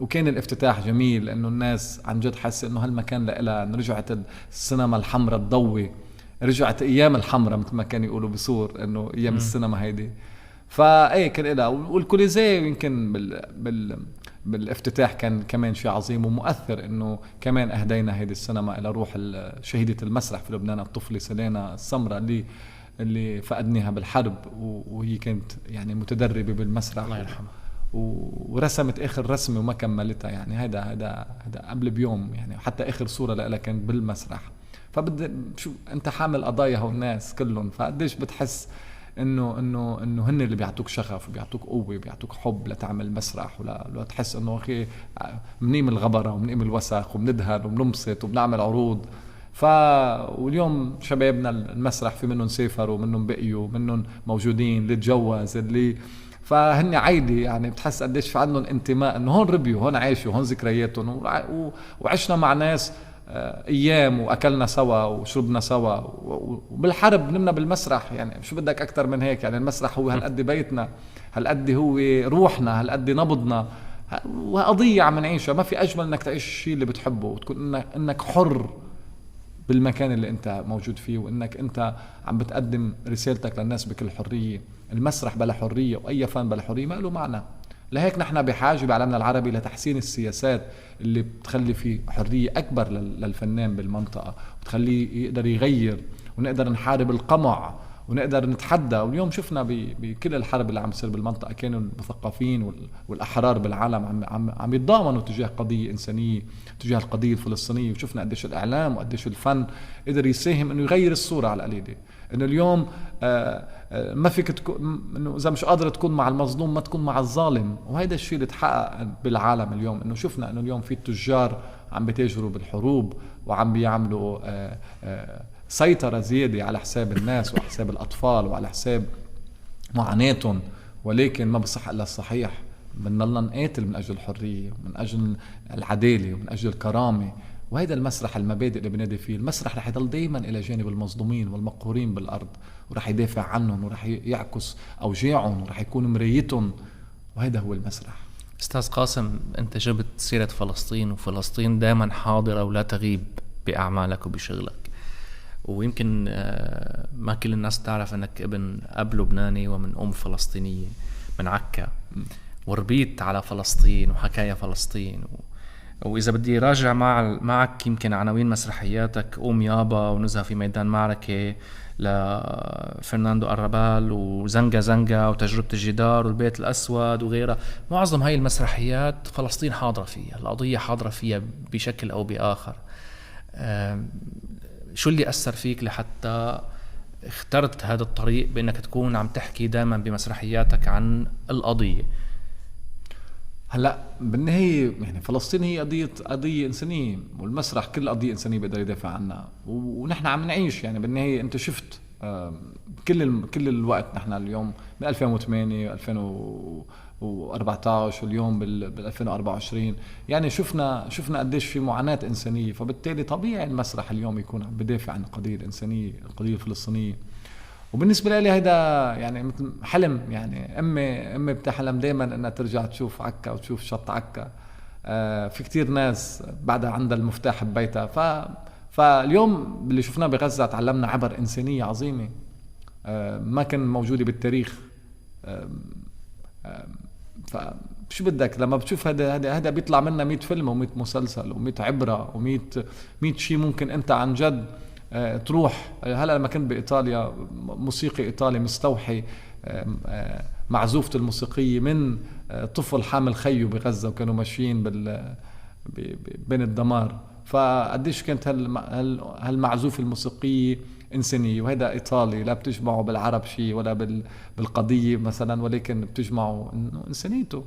وكان الافتتاح جميل، لأنه الناس عن جد حاسة إنه هالمكان لإلها. رجعت السينما الحمرة تضوي، رجعت ايام الحمرة مثل ما كانوا يقولوا بصور، انه ايام السينما هيدي. فايه كان لها. والكوليزيه يمكن بالافتتاح كان كمان شيء عظيم ومؤثر، انه كمان اهدينا هيدي السينما الى روح شهيدة المسرح في لبنان، الطفلة سلينا السمراء اللي فقدناها بالحرب، وهي كانت يعني متدربة بالمسرح، الله يرحمها، ورسمت اخر رسمة وما كملتها. يعني هذا قبل بيوم، يعني حتى اخر صورة لها كانت بالمسرح. شو انت حامل قضايا هون الناس كلهم، فقديش بتحس انه هن اللي بيعطوك شغف وبيعطوك قوه وبيعطوك حب لتعمل مسرح، ولا تحس انه اخي منيم الغبره ومنيم الوسخ وبندهن وبنمسط وبنعمل عروض. واليوم شبابنا المسرح في منهم سافروا، منهم بقيوا، منهم موجودين، اللي تجوز، اللي فهن عايدي. يعني بتحس قديش في عندهم انتماء، انه هون ربيوا، هون عايشوا، هون ذكرياتهم، وعشنا مع ناس ايام، واكلنا سوا وشربنا سوا، وبالحرب نمنا بالمسرح. يعني شو بدك اكتر من هيك؟ يعني المسرح هو هالقد بيتنا، هالقد هو روحنا، هالقد نبضنا، وقضية عم نعيشها. ما في اجمل انك تعيش الشيء اللي بتحبه، وتكون انك حر بالمكان اللي انت موجود فيه، وانك انت عم بتقدم رسالتك للناس بكل حرية. المسرح بلا حرية واي فن بلا حرية ما له معنى. لهيك نحن بحاجة بعالمنا العربي لتحسين السياسات اللي بتخلي في حرية أكبر للفنان بالمنطقة، وتخليه يقدر يغير، ونقدر نحارب القمع، ونقدر نتحدى. واليوم شفنا بكل الحرب اللي عم تصير بالمنطقة، كانوا المثقفين والأحرار بالعالم عم يتضامنوا تجاه قضية إنسانية، تجاه القضية الفلسطينية. وشفنا قديش الإعلام وقديش الفن قدر يساهم إنه يغير الصورة على القليلة، إنه اليوم ما فيك تكون، إنه إذا مش قادر تكون مع المظلوم ما تكون مع الظالم. وهذا الشيء اللي تحقق بالعالم اليوم، إنه شفنا إنه اليوم في التجار عم بيتاجروا بالحروب، وعم بيعملوا سيطرة زيادة على حساب الناس وعلى حساب الأطفال وعلى حساب معاناتهم. ولكن ما بصح إلا الصحيح. بدنا نقاتل من أجل الحرية، من أجل العدالة، ومن أجل الكرامة. وهذا المسرح المبادئ اللي بنادي فيه. المسرح رح يضل دايما إلى جانب المظلومين والمقهورين بالأرض، ورح يدافع عنهم، ورح يعكس أوجاعهم، ورح يكون مرايتهم، وهذا هو المسرح. أستاذ قاسم، أنت جبت سيرة فلسطين، وفلسطين دائما حاضرة ولا تغيب بأعمالك وبشغلك. ويمكن ما كل الناس تعرف أنك ابن أب لبناني ومن أم فلسطينية من عكا، وربيت على فلسطين وحكاية فلسطين. وإذا بدي راجع معك يمكن عناوين مسرحياتك أم يابا، ونزهة في ميدان معركة لفرناندو أرابال، وزنقة زنقة، وتجربة الجدار، والبيت الأسود وغيرها، معظم هاي المسرحيات فلسطين حاضرة فيها، القضية حاضرة فيها بشكل أو بآخر. شو اللي أثر فيك لحتى اخترت هذا الطريق بأنك تكون عم تحكي دائما بمسرحياتك عن القضية؟ هلا بالنهاية يعني فلسطين هي قضية إنسانية، والمسرح كل قضية إنسانية بيقدر يدافع عنها، ونحن عم نعيش يعني بالنهاية. أنت شفت كل الوقت نحن اليوم من 2008 2014 واليوم بال 2024 يعني شفنا قديش في معاناة إنسانية. فبالتالي طبيعي المسرح اليوم يكون عم بدافع عن القضية الإنسانية، القضية الفلسطينية. وبالنسبة لي هيدا يعني مثل حلم، يعني أمي بتحلم دايما أنها ترجع تشوف عكا وتشوف شط عكا. في كتير ناس بعدها عندها المفتاح ببيتها. فاليوم اللي شفناه بغزة تعلمنا عبر إنسانية عظيمة ما كان موجودة بالتاريخ. فشو بدك لما بتشوف هذا بيطلع منا 100 فيلم و100 مسلسل و100 عبرة و100 شيء ممكن أنت عن جد تروح. هلا لما كنت بإيطاليا، موسيقي إيطالي مستوحي معزوفة الموسيقية من طفل حامل خيه بغزة، وكانوا ماشيين بين الدمار. فقديش كانت هالمعزوفة الموسيقية إنسانية. وهذا إيطالي لا بتجمعه بالعرب شيء ولا بالقضية مثلا، ولكن بتجمعه إنه إنسانيته.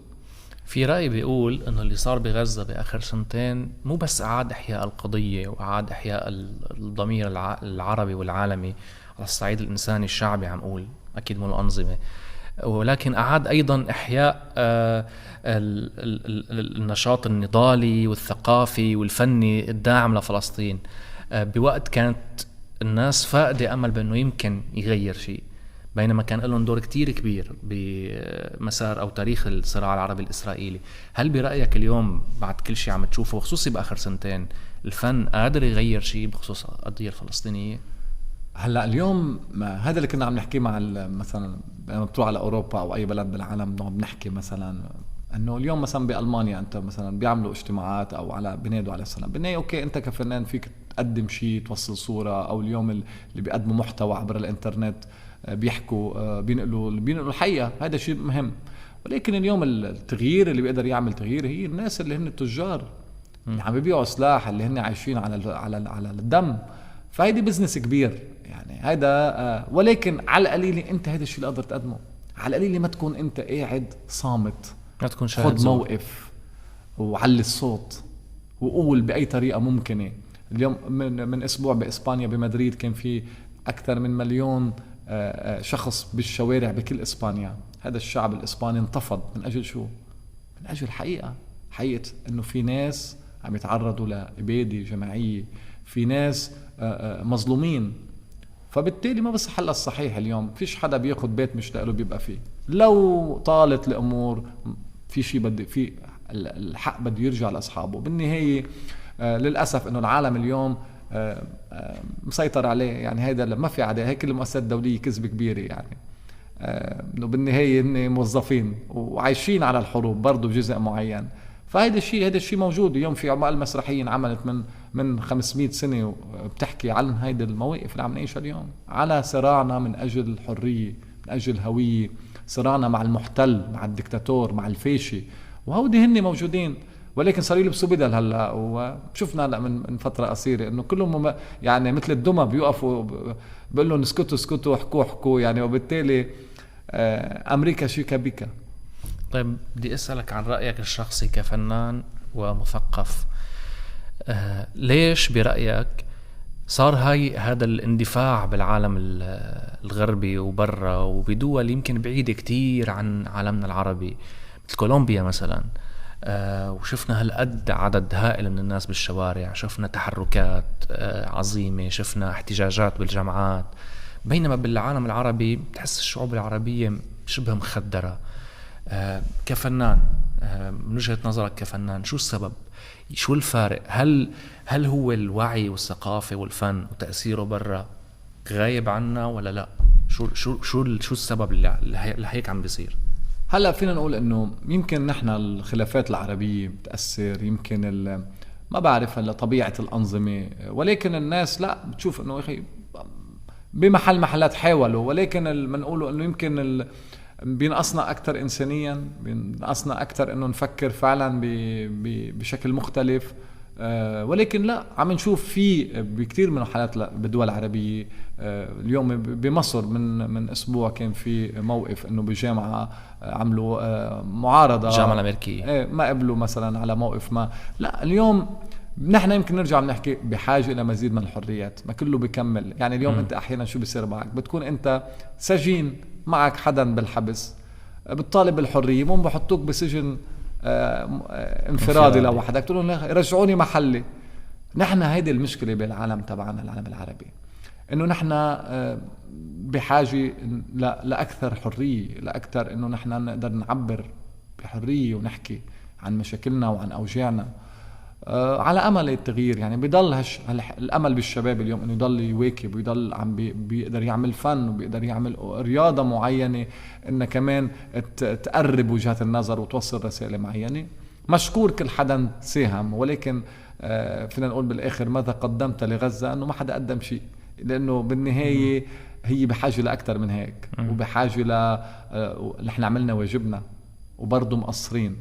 في رأي بيقول إنه اللي صار بغزة بآخر سنتين مو بس أعاد إحياء القضية وأعاد إحياء الضمير العربي والعالمي على الصعيد الإنساني الشعبي، عم أقول أكيد مو الأنظمة، ولكن أعاد أيضا إحياء النشاط النضالي والثقافي والفني الداعم لفلسطين بوقت كانت الناس فاقدة أمل بأنه يمكن يغير شيء، بينما كان لهم دور كتير كبير بمسار أو تاريخ الصراع العربي الإسرائيلي. هل برأيك اليوم بعد كل شيء عم تشوفه خصوصي بآخر سنتين الفن قادر يغير شيء بخصوص القضية الفلسطينية؟ هلا اليوم هذا اللي كنا عم نحكي مع مثلا لما بتروح على أوروبا أو أي بلد بالعالم، بنحكي مثلا انه اليوم مثلا بالمانيا انت مثلا بيعملوا اجتماعات او بينادوا على السلام. بالنهايه اوكي انت كفنان فيك تقدم شيء، توصل صوره، او اليوم اللي بيقدموا محتوى عبر الانترنت بيحكوا بينقلوا الحقيقه، هذا شيء مهم. ولكن اليوم التغيير اللي بيقدر يعمل تغيير هي الناس اللي هن التجار اللي عم بيبيعوا سلاح، اللي هن عايشين على الدم. فهيدي بزنس كبير يعني هذا. ولكن على القليله انت هذا الشيء اللي قدرت تقدمه. على القليله ما تكون انت قاعد صامت، ما تكون خد موقف وعلي الصوت وقول بأي طريقة ممكنة. اليوم من أسبوع بإسبانيا بمدريد كان في أكثر من 1,000,000 شخص بالشوارع بكل إسبانيا. هذا الشعب الإسباني انتفض من أجل شو؟ من أجل حقيقة إنه في ناس عم يتعرضوا لإبادة جماعية، في ناس مظلومين. فبالتالي ما بس حل الصحيح اليوم فيش حدا بياخد بيت مشتاق له بيبقى فيه. لو طالت الأمور في شيء في الحق بده يرجع لأصحابه. بالنهاية للأسف إنه العالم اليوم مسيطر عليه، يعني هيدا ما في عداء. هيك المؤسسات الدولية كذبة كبيرة يعني إنه بالنهاية إنه موظفين وعايشين على الحروب برضو بجزء معين. فهذا الشيء موجود اليوم في أعمال مسرحية عملت من 500 سنة بتحكي عن هيدا المواقف اللي عم نعيشها اليوم، على صراعنا من أجل الحرية، من أجل الهوية، صراعنا مع المحتل، مع الدكتاتور، مع الفاشي. وهودي هن موجودين، ولكن صار يلبسوا بدل هلا. وشفنا هلا من فتره قصيره انه كلهم يعني مثل الدمى بيوقفوا بيقول لهم اسكتوا احكوا يعني. وبالتالي امريكا شيكا بيكا. طيب بدي اسالك عن رايك الشخصي كفنان ومثقف. ليش برايك صار هذا الاندفاع بالعالم الغربي وبرا وبدول يمكن بعيدة كتير عن عالمنا العربي مثل كولومبيا مثلا، وشفنا هالقد عدد هائل من الناس بالشوارع، شفنا تحركات عظيمة، شفنا احتجاجات بالجامعات. بينما بالعالم العربي تحس الشعوب العربية شبه مخدرة. كفنان، من وجهة نظرك كفنان، شو السبب؟ شو الفارق؟ هل هو الوعي والثقافة والفن وتأثيره برا غايب عنا ولا لا؟ شو السبب اللي هيك عم بيصير؟ هلا فينا نقول انه يمكن نحن الخلافات العربية بتأثر، يمكن ما بعرف هلا طبيعة الأنظمة، ولكن الناس لا بتشوف انه اخي محلات حاولوا، ولكن بنقوله انه يمكن بينقصنا اكثر انسانيا، بينقصنا اكثر انه نفكر فعلا بشكل مختلف. ولكن لا عم نشوف في بكثير من الحالات بالدول العربية. اليوم بمصر من اسبوع كان في موقف انه بجامعة عملوا معارضة، الجامعة الامريكية ما قبلوا مثلا على موقف ما. لا اليوم نحن يمكن نرجع بنحكي بحاجة إلى مزيد من الحريات، ما كله بيكمل. يعني اليوم أنت أحيانا شو بيصير معك؟ بتكون أنت سجين، معك حدا بالحبس، بتطالب بالحرية، مو بحطوك بسجن انفرادي لوحدك، تقول لهم رجعوني محلي. نحن هيدي المشكلة بالعالم تبعنا، العالم العربي، إنه نحن بحاجة لأكثر حرية، لأكثر إنه نحن نقدر نعبر بحرية ونحكي عن مشاكلنا وعن أوجاعنا على امل التغيير. يعني بيضل الامل بالشباب اليوم انه يضل يواكب ويضل عم بيقدر يعمل فن وبيقدر يعمل رياضه معينه، انه كمان تقرب وجهات النظر وتوصل رسائل معينه. مشكور كل حدا ساهم، ولكن فينا نقول بالاخر ماذا قدمت لغزه؟ انه ما حدا قدم شيء، لانه بالنهايه هي بحاجه لاكثر من هيك، وبحاجه نحن عملنا واجبنا وبرضه مقصرين.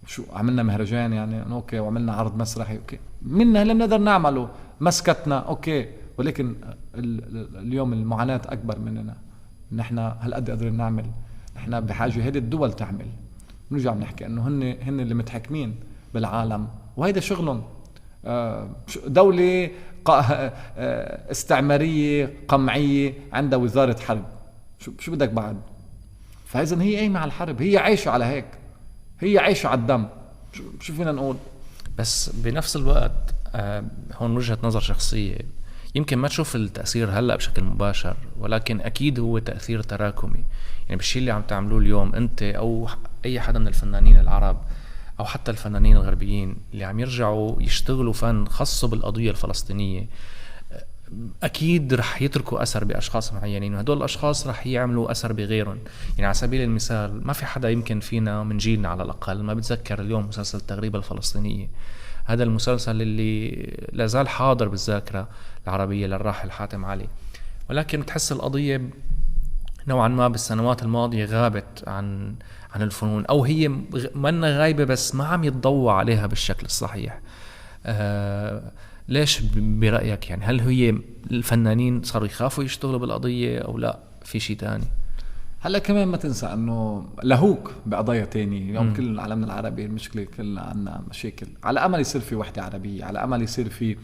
شو عملنا مهرجان يعني اوكي، وعملنا عرض مسرحي اوكي، منا اللي بنقدر نعمله، مسكتنا اوكي، ولكن اليوم المعاناة اكبر مننا. نحن هالقد قادرين نعمل، نحن بحاجة هيدي الدول تعمل. نرجع بنحكي انه هن اللي متحكمين بالعالم، وهيدا شغلهم. دولة استعمارية قمعية عندها وزارة حرب، شو بدك بعد؟ فإذن هي قايمة على الحرب، هي عايشة على هيك، هي عايشة على الدم. شو فينا نقول؟ بس بنفس الوقت هون وجهة نظر شخصية، يمكن ما تشوف التأثير هلأ بشكل مباشر، ولكن أكيد هو تأثير تراكمي. يعني بالشيء اللي عم تعملوه اليوم أنت أو أي حدا من الفنانين العرب أو حتى الفنانين الغربيين اللي عم يرجعوا يشتغلوا فن خاصه بالقضية الفلسطينية، أكيد رح يتركوا أثر بأشخاص معينين، وهدول الأشخاص رح يعملوا أثر بغيرهم. يعني على سبيل المثال ما في حدا يمكن فينا من جيلنا على الأقل ما بتذكر اليوم مسلسل التغريبة الفلسطينية. هذا المسلسل اللي لازال حاضر بالذاكرة العربية للراحل حاتم علي، ولكن بتحس القضية نوعا ما بالسنوات الماضية غابت عن الفنون، أو هي منا غايبة بس ما عم يتضوى عليها بالشكل الصحيح. ليش برأيك؟ يعني هل هي الفنانين صاروا يخافوا يشتغلوا بالقضية أو لا في شيء تاني؟ هلا كمان ما تنسى انه لهوك بقضايا تانية. اليوم كل العالم العربي المشكلة كلنا عنا مشاكل، على امل يصير في وحدة عربية، على امل يصير في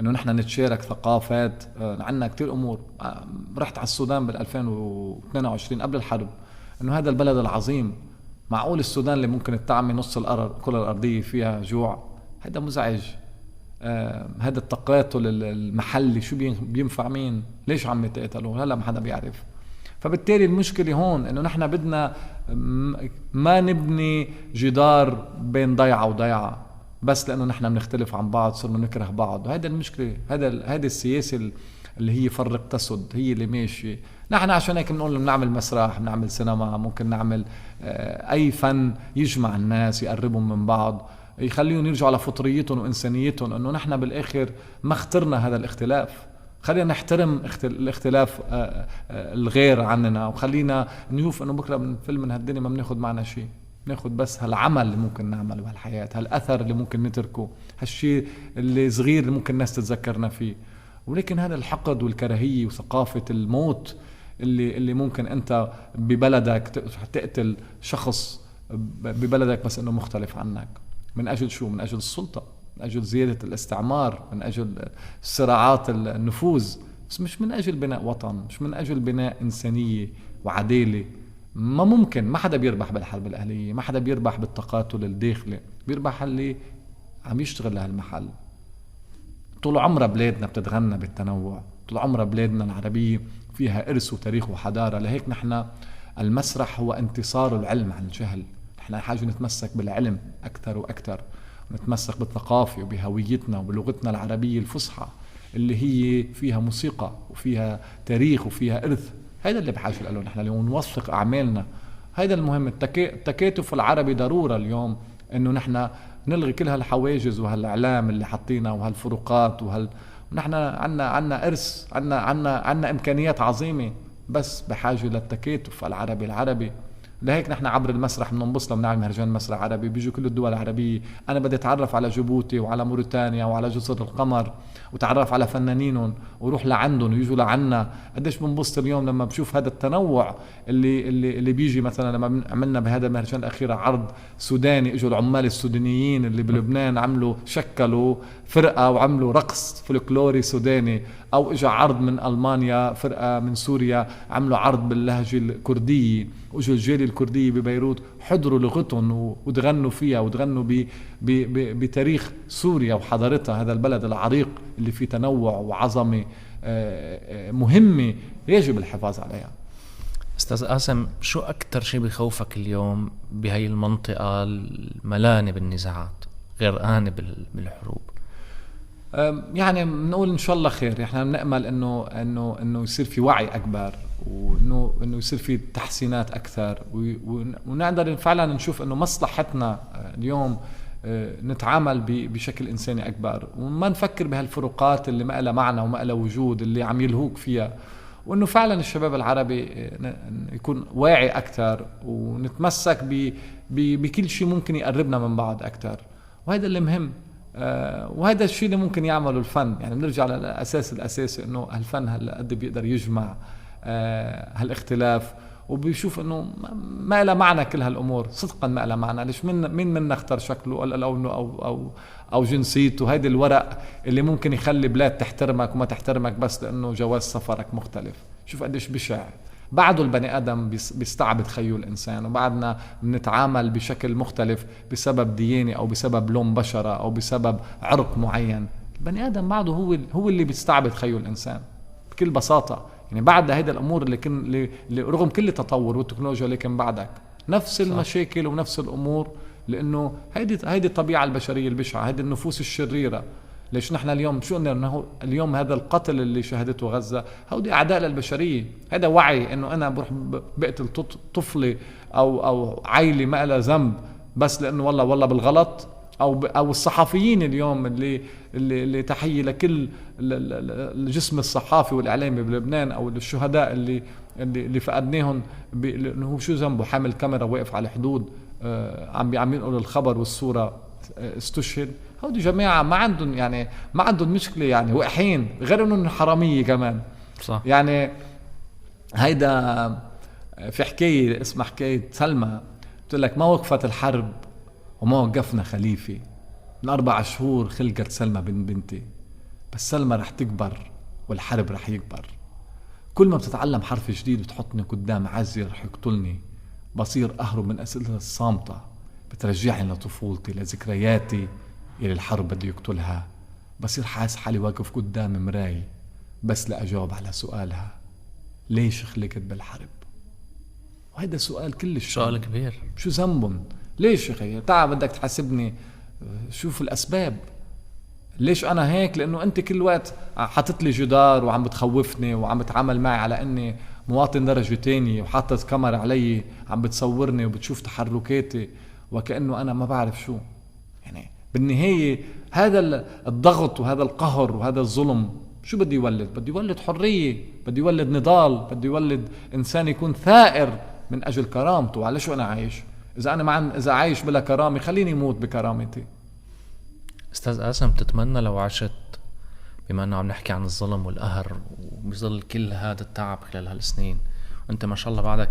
انه نحن نتشارك ثقافات. عنا كتير امور. رحت على السودان بال 2022 قبل الحرب، انه هذا البلد العظيم، معقول السودان اللي ممكن تعمي نص الكرة الارضية فيها جوع؟ هذا مزعج. هذا التقاتل المحلي شو بينفع مين؟ ليش عم يتقاتلوا؟ هلا ما حدا بيعرف. فبالتالي المشكلة هون انه نحن بدنا ما نبني جدار بين ضيعة وضيعة بس لانه نحن بنختلف عن بعض صرنا نكره بعض. وهذا المشكلة، هذا السياسة اللي هي فرق تسد هي اللي ماشية. نحن عشان هيك بنقول بنعمل مسرح، بنعمل سينما، ممكن نعمل اي فن يجمع الناس يقربهم من بعض، يخليهم يرجعوا على فطريتهم وإنسانيتهم. أنه نحن بالآخر ما اخترنا هذا الاختلاف، خلينا نحترم الاختلاف الغير عننا، وخلينا نشوف أنه بكرة من فيلم من هالدنيا ما بناخد معنا شيء، بناخد بس هالعمل اللي ممكن نعمله بهالحياة، هالأثر اللي ممكن نتركه، هالشيء اللي صغير اللي ممكن الناس تتذكرنا فيه. ولكن هذا الحقد والكراهية وثقافة الموت اللي ممكن أنت ببلدك تقتل شخص ببلدك بس أنه مختلف عنك، من أجل شو؟ من أجل السلطة، من أجل زيادة الاستعمار، من أجل صراعات النفوذ، بس مش من أجل بناء وطن، مش من أجل بناء إنسانية وعدالة ما ممكن، ما حدا بيربح بالحرب الأهلية، ما حدا بيربح بالتقاتل الداخلي، بيربح اللي عم يشتغل لهالمحل. طول عمرها بلادنا بتتغنى بالتنوع، طول عمرها بلادنا العربية فيها إرث وتاريخ وحضارة. لهيك نحن المسرح هو انتصار العلم عن الجهل. نحن حاجة نتمسك بالعلم أكثر وأكثر، ونتمسك بالثقافة وبهويتنا وبلغتنا العربية الفصحى اللي هي فيها موسيقى وفيها تاريخ وفيها إرث. هذا اللي بحاجة له نحن اليوم، نوثق أعمالنا. هذا المهم. التكاتف العربي ضرورة اليوم، إنه نحن نلغي كل هالحواجز وهالإعلام اللي حطينا وهالفروقات ونحن عنا إرث، عنا إمكانيات عظيمة، بس بحاجة للتكاتف العربي. لهيك نحن عبر المسرح بننبسط لما نعمل مهرجان مسرح عربي، بيجوا كل الدول العربية. أنا بدي أتعرف على جيبوتي وعلى موريتانيا وعلى جزر القمر وتعرف على فنانينهم وروح لعندهم ويجوا لعنا. قديش بنبسط اليوم لما بشوف هذا التنوع اللي بيجي. مثلا لما عملنا بهذا المهرجان الأخير عرض سوداني، اجوا العمال السودانيين اللي بلبنان عملوا شكلوا فرقة وعملوا رقص فولكلوري سوداني، أو اجا عرض من ألمانيا فرقة من سوريا عملوا عرض باللهجة الكردية، واجوا الجالية الكردية ببيروت حضروا لغتهم وتغنوا فيها وتغنوا بتاريخ سوريا وحضارتها، هذا البلد العريق اللي فيه تنوع وعظمة مهمة يجب الحفاظ عليها. أستاذ قاسم، شو أكتر شيء بيخوفك اليوم بهاي المنطقة الملانة بالنزاعات غرقانة بالحروب؟ يعني بنقول إن شاء الله خير. إحنا بنأمل إنه يصير في وعي أكبر، وإنه يصير في تحسينات أكثر، ونقدر فعلا نشوف إنه مصلحتنا اليوم نتعامل بشكل إنساني أكبر، وما نفكر بهالفروقات اللي ما لها معنى وما لها وجود اللي عم يلهوك فيها. وإنه فعلا الشباب العربي يكون واعي أكثر، ونتمسك بكل شيء ممكن يقربنا من بعض أكثر. وهذا اللي مهم. وهذا الشيء اللي ممكن يعمله الفن. يعني بنرجع للأساس الأساسي، إنه هالفن هالقد بيقدر يجمع هالاختلاف، وبيشوف إنه ما له معنى كل هالأمور. صدقا ما له معنى. ليش مين منا اختار شكله أو لونه أو جنسيته؟ هيدا الورق اللي ممكن يخلي بلاد تحترمك وما تحترمك بس لأنه جواز سفرك مختلف. شوف قديش بشع. بعده البني آدم بيستعبد خيو الإنسان، وبعدنا بنتعامل بشكل مختلف بسبب ديانة أو بسبب لون بشرة أو بسبب عرق معين. البني آدم بعده هو اللي بيستعبد خيو الإنسان بكل بساطة. يعني بعد هيدا الأمور اللي رغم كل التطور والتكنولوجيا، لكن بعدك نفس المشاكل ونفس الأمور، لأنه هيدي الطبيعة البشرية البشعة، هيدي النفوس الشريرة. ليش نحن اليوم شو قلنا انه اليوم هذا القتل اللي شهدته غزة هودي اعداء للبشرية. هذا وعي انه انا بروح بقتل طفلي او عائلة ما لها ذنب بس لانه والله بالغلط، او الصحفيين اليوم اللي تحية لكل الجسم الصحافي والاعلامي بلبنان، او الشهداء اللي فقدناهم انه هو شو ذنبه؟ حامل كاميرا واقف على الحدود عم ينقل الخبر والصورة استشهد. هودي جماعة ما عندهم مشكلة، يعني وقحين، غير انه حرامية كمان. صح. يعني هيدا في حكاية اسمها حكاية سلمى، بتقول لك ما وقفت الحرب وما وقفنا خليفة، من 4 شهور خلقت سلمى بنتي، بس سلمى رح تكبر والحرب رح يكبر. كل ما بتتعلم حرف جديد بتحطني قدام عزي رح يقتلني، بصير أهرب من أسئلة الصامتة، بترجعني لطفولتي لذكرياتي اللي الحرب بده يقتلها. بصير حاس حالي واقف قدام مراي بس لأجاوب على سؤالها، ليش خلقت بالحرب؟ وهذا سؤال كلش سؤال كبير. شو ذنبهم؟ ليش يا أخي؟ تعال بدك تحاسبني، شوف الأسباب. ليش أنا هيك؟ لأنه أنت كل وقت حاطط لي جدار وعم بتخوفني وعم بتعامل معي على أني مواطن درجة تانية، وحاطط كاميرا علي عم بتصورني وبتشوف تحركاتي وكأنه أنا ما بعرف شو. يعني بالنهاية هذا الضغط وهذا القهر وهذا الظلم شو بده يولد؟ بده يولد حرية، بده يولد نضال، بده يولد إنسان يكون ثائر من أجل كرامته. على شو أنا عايش؟ إذا عايش بلا كرامة خليني موت بكرامتي. أستاذ قاسم، تتمنى لو عشت، بما أنه عم نحكي عن الظلم والقهر وبيظل كل هذا التعب خلال هالسنين، وأنت ما شاء الله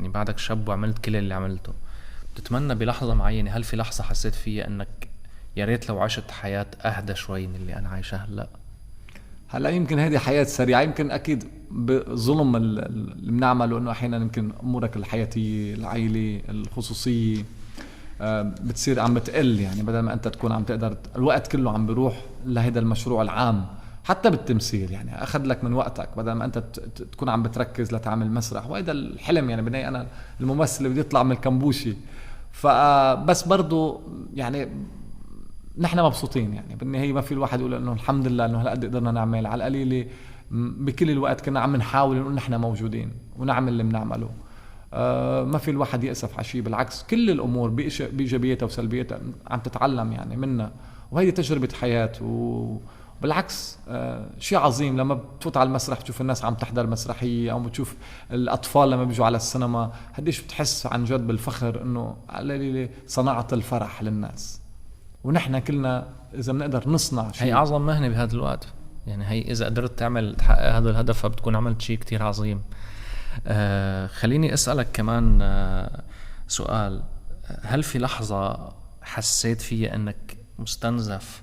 بعدك شاب وعملت كل اللي عملته، تتمنى بلحظة معينة، هل في لحظة حسيت فيها أنك يا ريت لو عشت حياة أهدى شوي من اللي أنا عايشها هلأ؟ هلا يمكن هذه حياة سريعة، يمكن أكيد بظلم اللي بنعمله إنه أحيانا يمكن أمورك الحياتية العائلة الخصوصية بتصير عم بتقل، يعني بدل ما أنت تكون عم تقدر الوقت كله عم بيروح لهذا المشروع العام. حتى بالتمثيل يعني أخذ لك من وقتك بدل ما أنت تكون عم بتركز لتعمل مسرح، وهذا الحلم يعني بني أنا الممثل اللي بده يطلع من الكمبوشي. فبس برضو يعني نحن مبسوطين يعني بالنهاية، ما في الواحد يقول انه الحمد لله انه هالقد قدرنا نعمل، على القليلة بكل الوقت كنا عم نحاول انه نحن موجودين ونعمل اللي بنعمله. ما في الواحد يأسف على شيء، بالعكس كل الامور بايجابيتها وسلبيتها عم تتعلم يعني منا، وهي تجربة حياة. وبالعكس شيء عظيم لما بتفوت على المسرح تشوف الناس عم تحضر مسرحية، او بتشوف الاطفال لما بيجوا على السينما، قديش بتحس عن جد بالفخر انه على القليلة صنعت الفرح للناس. ونحن كلنا إذا بنقدر نصنع شيء، هي أعظم مهنة بهذا الوقت يعني. هي إذا قدرت تحقق هذا الهدف فبتكون عملت شيء كتير عظيم. خليني أسألك كمان سؤال. هل في لحظة حسيت فيها أنك مستنزف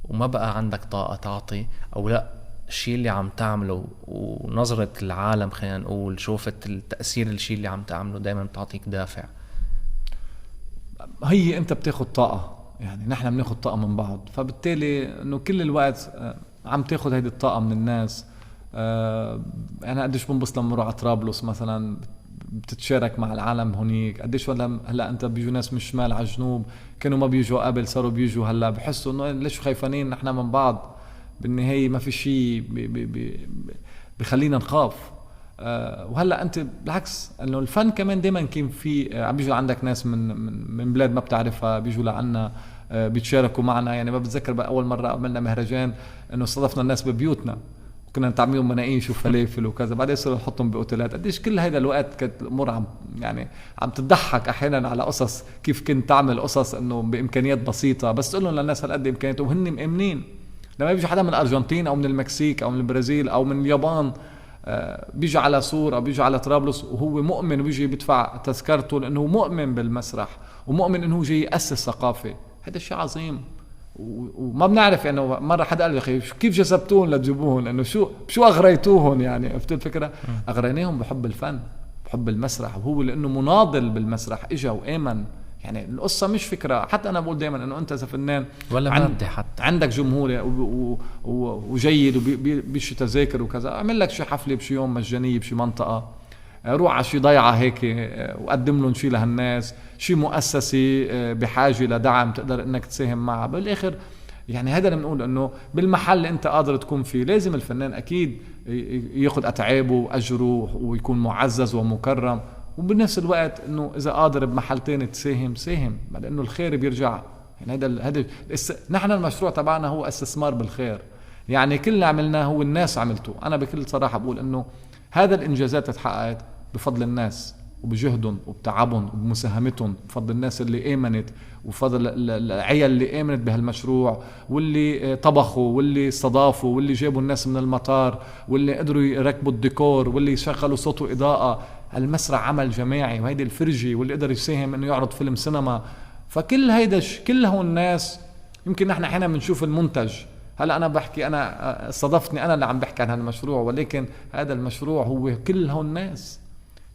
وما بقى عندك طاقة تعطي، أو لا الشيء اللي عم تعمله ونظرة العالم خلينا نقول شوفت التأثير الشيء اللي عم تعمله دايما بتعطيك دافع؟ هي أنت بتاخد طاقة، يعني نحن بناخد طاقة من بعض، فبالتالي انه كل الوقت عم تاخد هيدي الطاقة من الناس. انا قديش بنبسط لما بروح على طرابلس مثلا، بتتشارك مع العالم هونيك قديش. ولا هلا انت بيجوا ناس من الشمال على الجنوب كانوا ما بيجوا قبل صاروا بيجوا هلا، بحسوا انه ليش خايفانين نحن من بعض. بالنهاية ما في شيء بخلينا نخاف. وهلا انت بالعكس انه الفن كمان دائما كان في عم بيجوا عندك ناس من بلاد ما بتعرفها بيجوا لعنا بيتشاركوا معنا. يعني ما بتذكر اول مره عملنا مهرجان انه استضفنا الناس ببيوتنا وكنا نطعميهم مناقيش وفلافل وكذا، بعدين صرنا نحطهم باوتيلات. قديش كل هذا الوقت كانت الامور عم تضحك احيانا على قصص كيف كنت تعمل قصص انه بامكانيات بسيطه، بس تقول لهم للناس هالقد امكانياتهم وهن مأمنين. لما بيجي حدا من الارجنتين او من المكسيك او من البرازيل او من اليابان بيجي على صورة بيجي على طرابلس وهو مؤمن وبيجي بيدفع تذكرته لأنه مؤمن بالمسرح ومؤمن أنه جاي يأسس ثقافة، هذا الشيء عظيم. وما بنعرف يعني مرة حدا قال لي أخي كيف جذبتوهم لتجيبوهم، لأنه شو أغريتوهم يعني. عرفت الفكرة؟ أغريناهم بحب الفن بحب المسرح، وهو لأنه مناضل بالمسرح إجا وآمن. يعني القصة مش فكرة، حتى أنا بقول دايما أنه أنت إذا فنان ولا مادة حتى عندك جمهور وجيد وبيشي تذاكر وكذا، أعمل لك شي حفلة بشي يوم مجانية بشي منطقة، روح على شي ضيعة هيك وقدم لهم شي لهالناس، شي مؤسسة بحاجة لدعم تقدر إنك تساهم معها. بالآخر يعني هذا اللي بنقول انه بالمحل اللي انت قادر تكون فيه لازم الفنان اكيد ياخذ اتعابه واجره ويكون معزز ومكرم، وبنفس الوقت انه اذا قادر بمحل تاني تساهم ساهم، لانه الخير بيرجع. يعني هذا نحن المشروع تبعنا هو استثمار بالخير، يعني كل اللي عملناه هو الناس عملته. انا بكل صراحه بقول انه هذا الانجازات اتحققت بفضل الناس وبجهدهم وبتعبهم وبمساهمتهم، بفضل الناس اللي آمنت وبفضل العيال اللي آمنت بهالمشروع واللي طبخوا واللي استضافوا واللي جابوا الناس من المطار واللي قدروا يركبوا الديكور واللي يشغلوا صوت وإضاءة. المسرح عمل جماعي، وهيدي الفرجي واللي قدر يساهم انه يعرض فيلم سينما. فكل هيدا كل هون الناس يمكن نحن احيانا بنشوف المنتج. هلا انا بحكي انا استضفتني انا اللي عم بحكي عن هالمشروع، ولكن هذا المشروع هو كل هون الناس،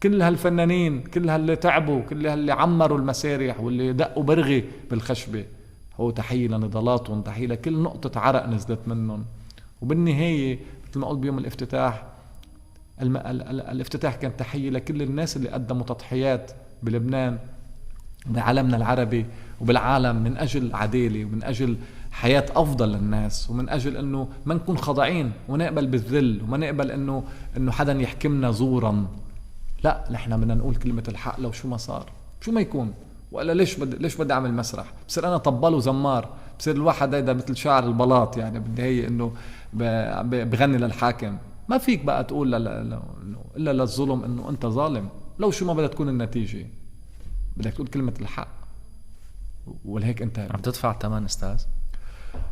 كل هالفنانين، كل هاللي تعبوا، كل هاللي عمروا المسارح واللي دقوا برغي بالخشبة. هو تحية لنضالاتهم، تحية لكل نقطة عرق نزلت منهم. وبالنهاية مثل ما قلت بيوم الافتتاح، الافتتاح كان تحية لكل الناس اللي قدموا تضحيات بلبنان بعالمنا العربي وبالعالم من أجل عدالة ومن أجل حياة أفضل للناس، ومن أجل أنه ما نكون خاضعين ونقبل بالذل وما نقبل أنه حدا يحكمنا زورا. لا، نحن بدنا نقول كلمة الحق لو شو ما صار، شو ما يكون. ولا ليش بدي أعمل مسرح؟ بصير أنا طبال وزمار، بصير الواحد هيدا مثل شاعر البلاط، يعني بدي هي إنه بغني للحاكم. ما فيك بقى تقول إلا للظلم إنه أنت ظالم، لو شو ما بدها تكون النتيجة. بدك تقول كلمة الحق، ولهيك أنت عم تدفع ثمن أستاذ.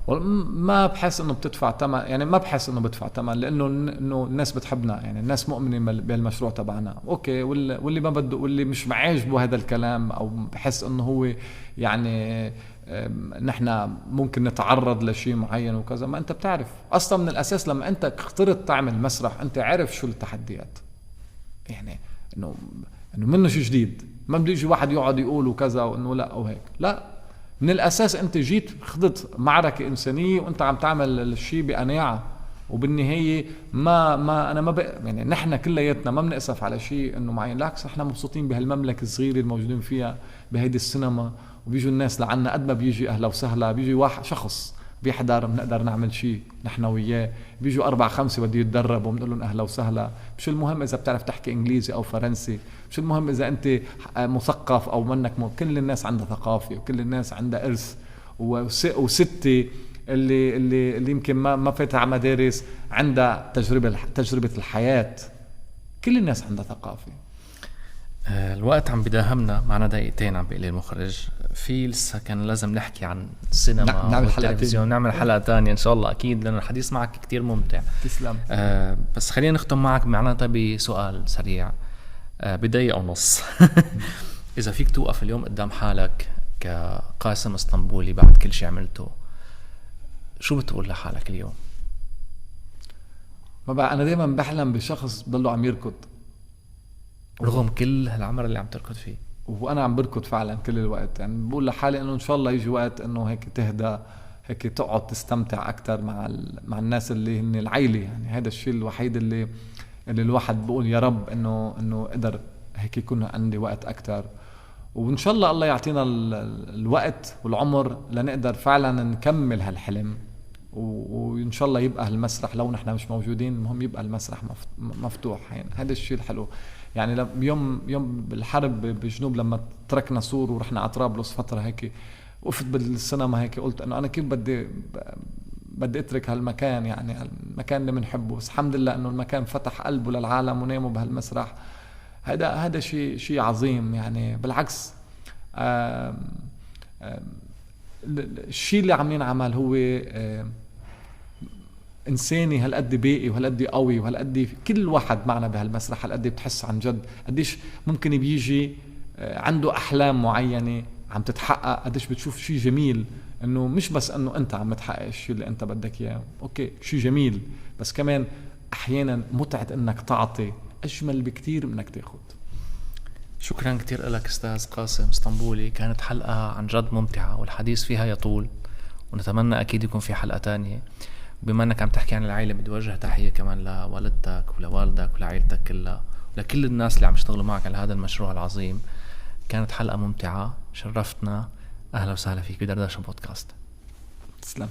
ما بحس انه بتدفع ثمن، يعني ما بحس انه بدفع ثمن، لانه الناس بتحبنا، يعني الناس مؤمنه بالمشروع تبعنا. اوكي، واللي ما بده واللي مش معاجبه هذا الكلام او بحس انه هو يعني نحن ممكن نتعرض لشيء معين وكذا. ما انت بتعرف اصلا من الاساس لما انت اخترت تعمل مسرح انت عارف شو التحديات، يعني انه منه شيء جديد. ما بده يجي واحد يقعد يقول وكذا وانه لا او هيك، لا، من الاساس انت جيت خضت معركة انسانية وانت عم تعمل الشيء بقناعة، وبالنهاية ما انا ما يعني نحن كلياتنا ما بنأسف على شيء انه معين، بالعكس احنا مبسوطين بهالمملكة الصغيرة الموجودين فيها بهيدي السينما، وبيجوا الناس لعنا قد ما بيجي اهلا وسهلا، بيجي واحد شخص بيحضر بنقدر نعمل شيء نحن وياه، بيجوا 4-5 بده يتدرب وبنقول لهم اهلا وسهلا. مش المهم اذا بتعرف تحكي انجليزي او فرنسي، مش المهم اذا انت مثقف او منك كل الناس عندها ثقافة وكل الناس عندها ارث، وستي اللي يمكن ما فاتها على مدارس عندها تجربة الحياة. كل الناس عندها ثقافة. الوقت عم بداهمنا، معنا دقيقتين عم بيقلي المخرج. في لسه كان لازم نحكي عن السينما والتلفزيون، نعمل حلقة تانية إن شاء الله أكيد، لأن الحديث معك كتير ممتع. تسلم. بس خلينا نختم معك معناتها بسؤال سريع بدقيقة ونص. إذا فيك توقف اليوم قدام حالك كقاسم اسطنبولي بعد كل شيء عملته، شو بتقول لحالك اليوم؟ ما بقى أنا دايما بحلم بشخص بضله عم يركض رغم كل هالعمر اللي عم تركض فيه، وانا عم بركض فعلا كل الوقت. يعني بقول لحالي انه ان شاء الله يجي وقت انه هيك تهدى، هيك تقعد تستمتع اكثر مع الناس اللي هن العيله. يعني هذا الشيء الوحيد اللي الواحد بقول يا رب انه قدر هيك يكون عندي وقت اكثر. وان شاء الله يعطينا الوقت والعمر لنقدر فعلا نكمل هالحلم، وان شاء الله يبقى المسرح لو نحن مش موجودين المهم يبقى المسرح مفتوح. يعني هذا الشيء الحلو. يعني يوم بالحرب بجنوب لما تركنا سور ورحنا على طرابلس فتره هيك، وقفت بالسينما هيك قلت انه انا كيف بدي اترك هالمكان، يعني المكان اللي بنحبه. بس الحمد لله انه المكان فتح قلبه للعالم وناموا بهالمسرح. هذا شيء عظيم. يعني بالعكس الشيء اللي عم ينعمل هو إنساني هالقد باقي وهالقد قوي وهالقد كل واحد معنا بهالمسرح هالقد بتحس عن جد قديش ممكن بيجي عنده أحلام معينة عم تتحقق. قديش بتشوف شيء جميل إنه مش بس إنه أنت عم تحقق الشيء اللي أنت بدك إياه، أوكي شيء جميل، بس كمان أحيانا متعة إنك تعطي أجمل بكتير منك تاخد. شكرا كتير لك أستاذ قاسم اسطنبولي. كانت حلقة عن جد ممتعة والحديث فيها يطول، ونتمنى أكيد يكون في حلقة تانية. بما أنك عم تحكي عن العائلة بدي وجه تحية كمان لوالدتك ولوالدك ولعائلتك كلها ولكل الناس اللي عم يشتغلوا معك على هذا المشروع العظيم. كانت حلقة ممتعة، شرفتنا. أهلا وسهلا فيك بدردشة بودكاست. تسلم.